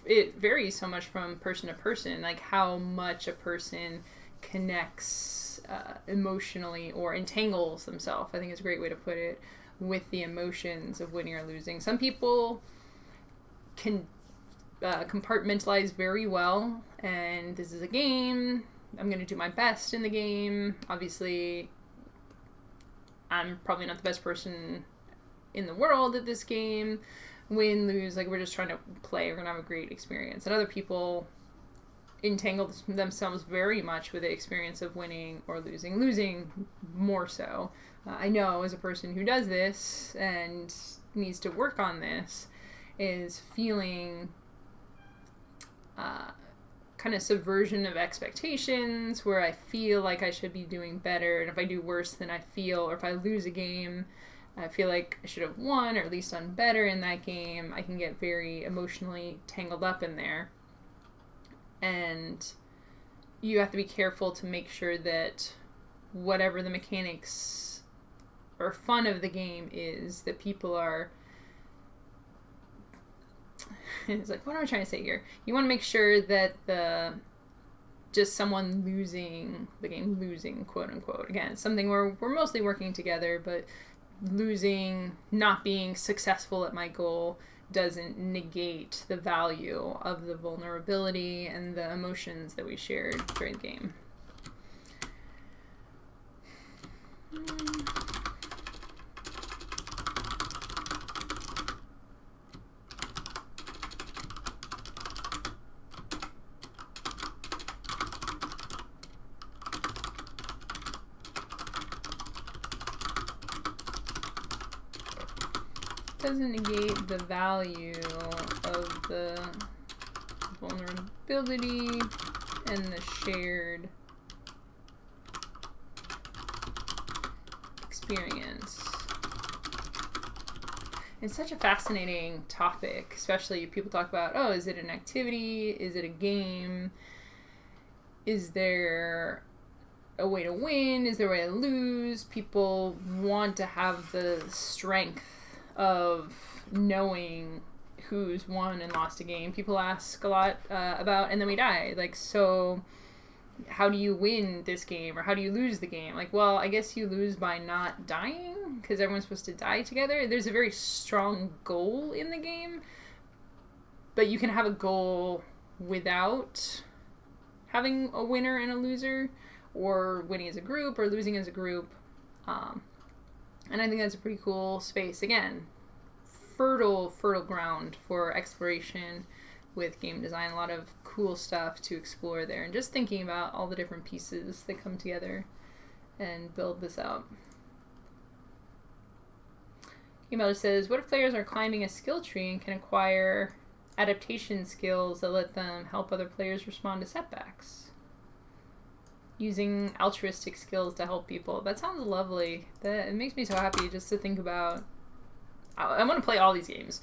A: it varies so much from person to person, like how much a person connects emotionally or entangles themselves, I think is a great way to put it, with the emotions of winning or losing. Some people can compartmentalize very well, and this is a game, I'm going to do my best in the game. Obviously, I'm probably not the best person in the world at this game. Win, lose, like we're just trying to play, we're going to have a great experience. And other people entangle themselves very much with the experience of winning or losing more so. I know as a person who does this and needs to work on this, is feeling kind of subversion of expectations, where I feel like I should be doing better, and if I do worse than I feel, or if I lose a game, I feel like I should have won or at least done better in that game. I can get very emotionally tangled up in there. And you have to be careful to make sure that whatever the mechanics or fun of the game is, that people are... It's like, what am I trying to say here? You want to make sure that just someone losing the game, losing, quote unquote, again, it's something where we're mostly working together, but losing, not being successful at my goal, doesn't negate the value of the vulnerability and the emotions that we shared during the game. Doesn't negate the value of the vulnerability and the shared experience. It's such a fascinating topic, especially people talk about, oh, is it an activity? Is it a game? Is there a way to win? Is there a way to lose? People want to have the strength of knowing who's won and lost a game. People ask a lot about, and then we die. Like, so how do you win this game, or how do you lose the game? Like, well, I guess you lose by not dying, because everyone's supposed to die together. There's a very strong goal in the game, but you can have a goal without having a winner and a loser, or winning as a group or losing as a group. And I think that's a pretty cool space. Again, fertile ground for exploration with game design. A lot of cool stuff to explore there. And just thinking about all the different pieces that come together and build this out. Email says, what if players are climbing a skill tree and can acquire adaptation skills that let them help other players respond to setbacks? Using altruistic skills to help people. That sounds lovely. It makes me so happy just to think about. I want to play all these games,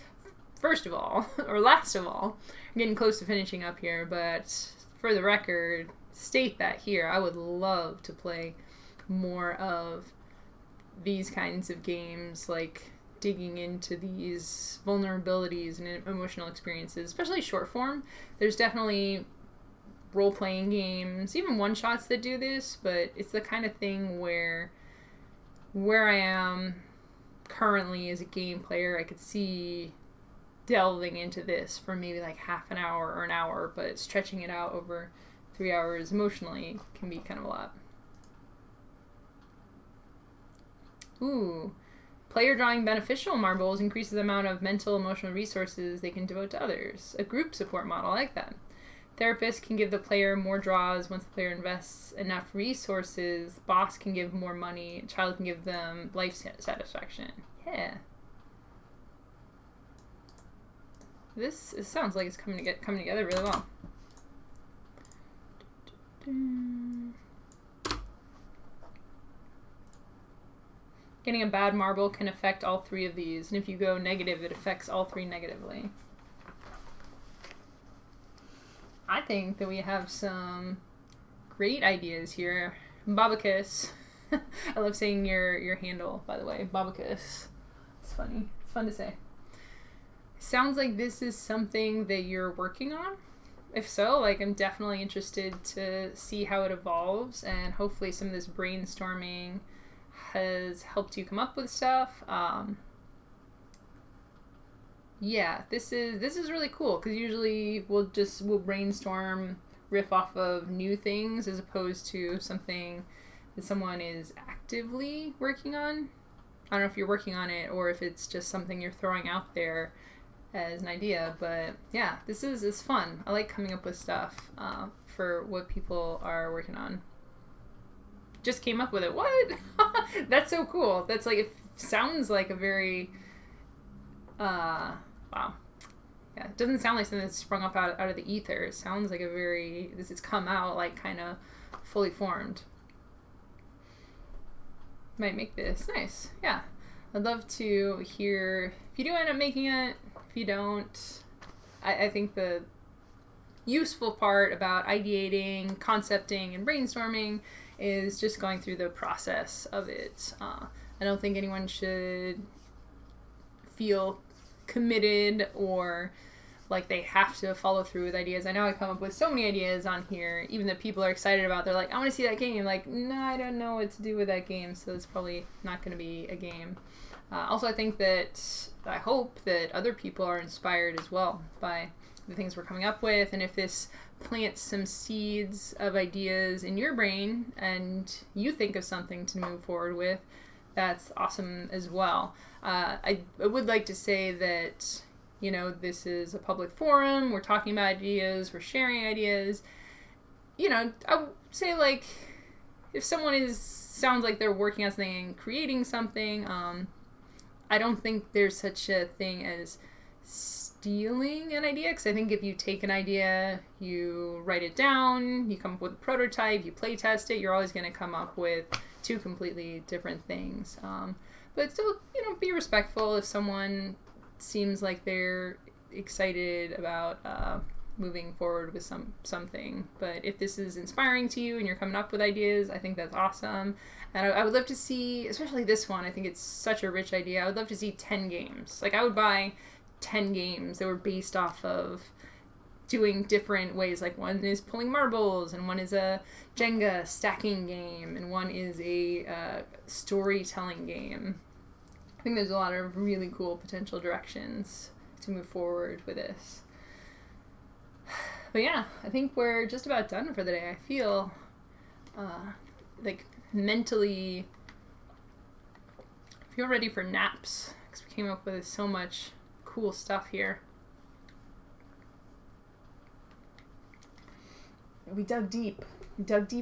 A: first of all, or last of all. I'm getting close to finishing up here, but for the record, state that here. I would love to play more of these kinds of games, like digging into these vulnerabilities and emotional experiences, especially short form. There's definitely role-playing games, even one-shots that do this, but it's the kind of thing where I am currently as a game player, I could see delving into this for maybe like half an hour or an hour, but stretching it out over 3 hours emotionally can be kind of a lot. Ooh. Player drawing beneficial marbles increases the amount of mental, emotional resources they can devote to others. A group support model, I like that. Therapist can give the player more draws once the player invests enough resources. The boss can give more money. A child can give them life satisfaction. Yeah. This sounds like it's coming together really well. Getting a bad marble can affect all three of these, and if you go negative, it affects all three negatively. I think that we have some great ideas here. Babacus. I love saying your handle, by the way. Babacus. It's funny. It's fun to say. Sounds like this is something that you're working on. If so, like, I'm definitely interested to see how it evolves, and hopefully some of this brainstorming has helped you come up with stuff. Yeah, this is really cool, because usually we'll brainstorm, riff off of new things as opposed to something that someone is actively working on. I don't know if you're working on it or if it's just something you're throwing out there as an idea, but yeah, this is fun. I like coming up with stuff for what people are working on. Just came up with it. What? That's so cool. That's like, it sounds like a very wow. Yeah, it doesn't sound like something that's sprung up out of the ether. It sounds like it's come out like kind of fully formed. Might make this nice. Yeah, I'd love to hear if you do end up making it. If you don't, I think the useful part about ideating, concepting, and brainstorming is just going through the process of it. I don't think anyone should feel committed or like they have to follow through with ideas. I know I come up with so many ideas on here, even that people are excited about. They're like, I want to see that game. Like, no, I don't know what to do with that game, so it's probably not going to be a game. Also, I hope that other people are inspired as well by the things we're coming up with, and if this plants some seeds of ideas in your brain and you think of something to move forward with, that's awesome as well. I would like to say that, you know, this is a public forum. We're talking about ideas. We're sharing ideas. You know, I would say, like, if someone sounds like they're working on something and creating something, I don't think there's such a thing as stealing an idea, because I think if you take an idea, you write it down, you come up with a prototype, you play test it, you're always going to come up with two completely different things. But still, you know, be respectful if someone seems like they're excited about moving forward with something. But if this is inspiring to you and you're coming up with ideas, I think that's awesome. And I would love to see, especially this one, I think it's such a rich idea. I would love to see 10 games. Like, I would buy 10 games that were based off of doing different ways. Like, one is pulling marbles, and one is a Jenga stacking game, and one is a storytelling game. I think there's a lot of really cool potential directions to move forward with this. But yeah, I think we're just about done for the day. I feel like mentally ready for naps, because we came up with so much cool stuff here. We dug deep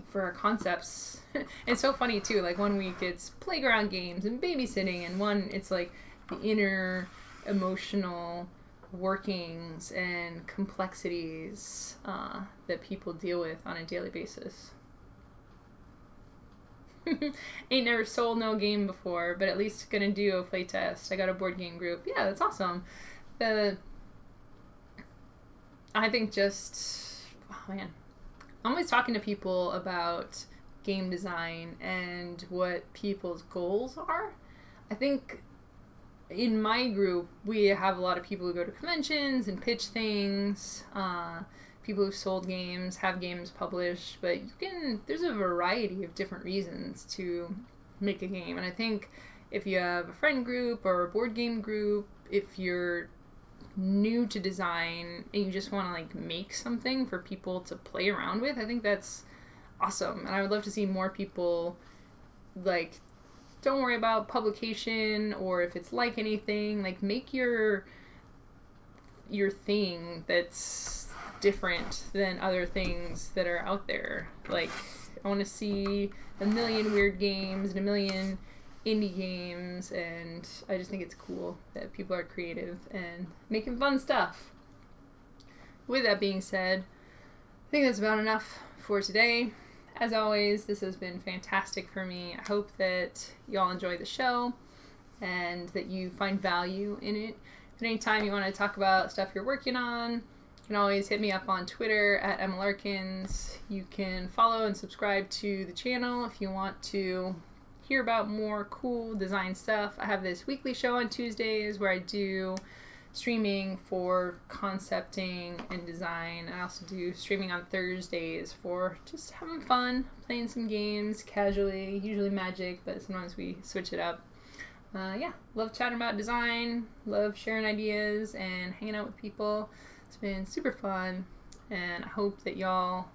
A: for our concepts. It's so funny too, like one week it's playground games and babysitting, and one it's like the inner emotional workings and complexities that people deal with on a daily basis. Ain't never sold no game before, but at least gonna do a play test. I got a board game group. Yeah, that's awesome. I think oh man, I'm always talking to people about game design and what people's goals are. I think in my group, we have a lot of people who go to conventions and pitch things, people who've sold games, have games published, but there's a variety of different reasons to make a game. And I think if you have a friend group or a board game group, if you're new to design and you just want to like make something for people to play around with, I think that's awesome. And I would love to see more people like don't worry about publication or if it's like anything. Like, make your thing that's different than other things that are out there. Like, I want to see a million weird games and a million indie games, and I just think it's cool that people are creative and making fun stuff. With that being said, I think that's about enough for today. As always, this has been fantastic for me. I hope that y'all enjoy the show and that you find value in it. If at any time you want to talk about stuff you're working on, you can always hit me up on Twitter at Emma Larkins. You can follow and subscribe to the channel if you want to hear about more cool design stuff. I have this weekly show on Tuesdays where I do streaming for concepting and design. I also do streaming on Thursdays for just having fun, playing some games casually, usually Magic, but sometimes we switch it up. Yeah, love chatting about design, love sharing ideas and hanging out with people. It's been super fun, and I hope that y'all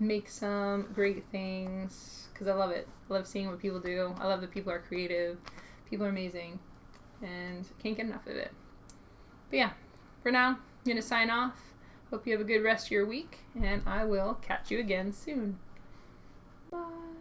A: make some great things, because I love it. I love seeing what people do. I love that people are creative. People are amazing, and can't get enough of it. But yeah, for now, I'm going to sign off. Hope you have a good rest of your week, and I will catch you again soon. Bye.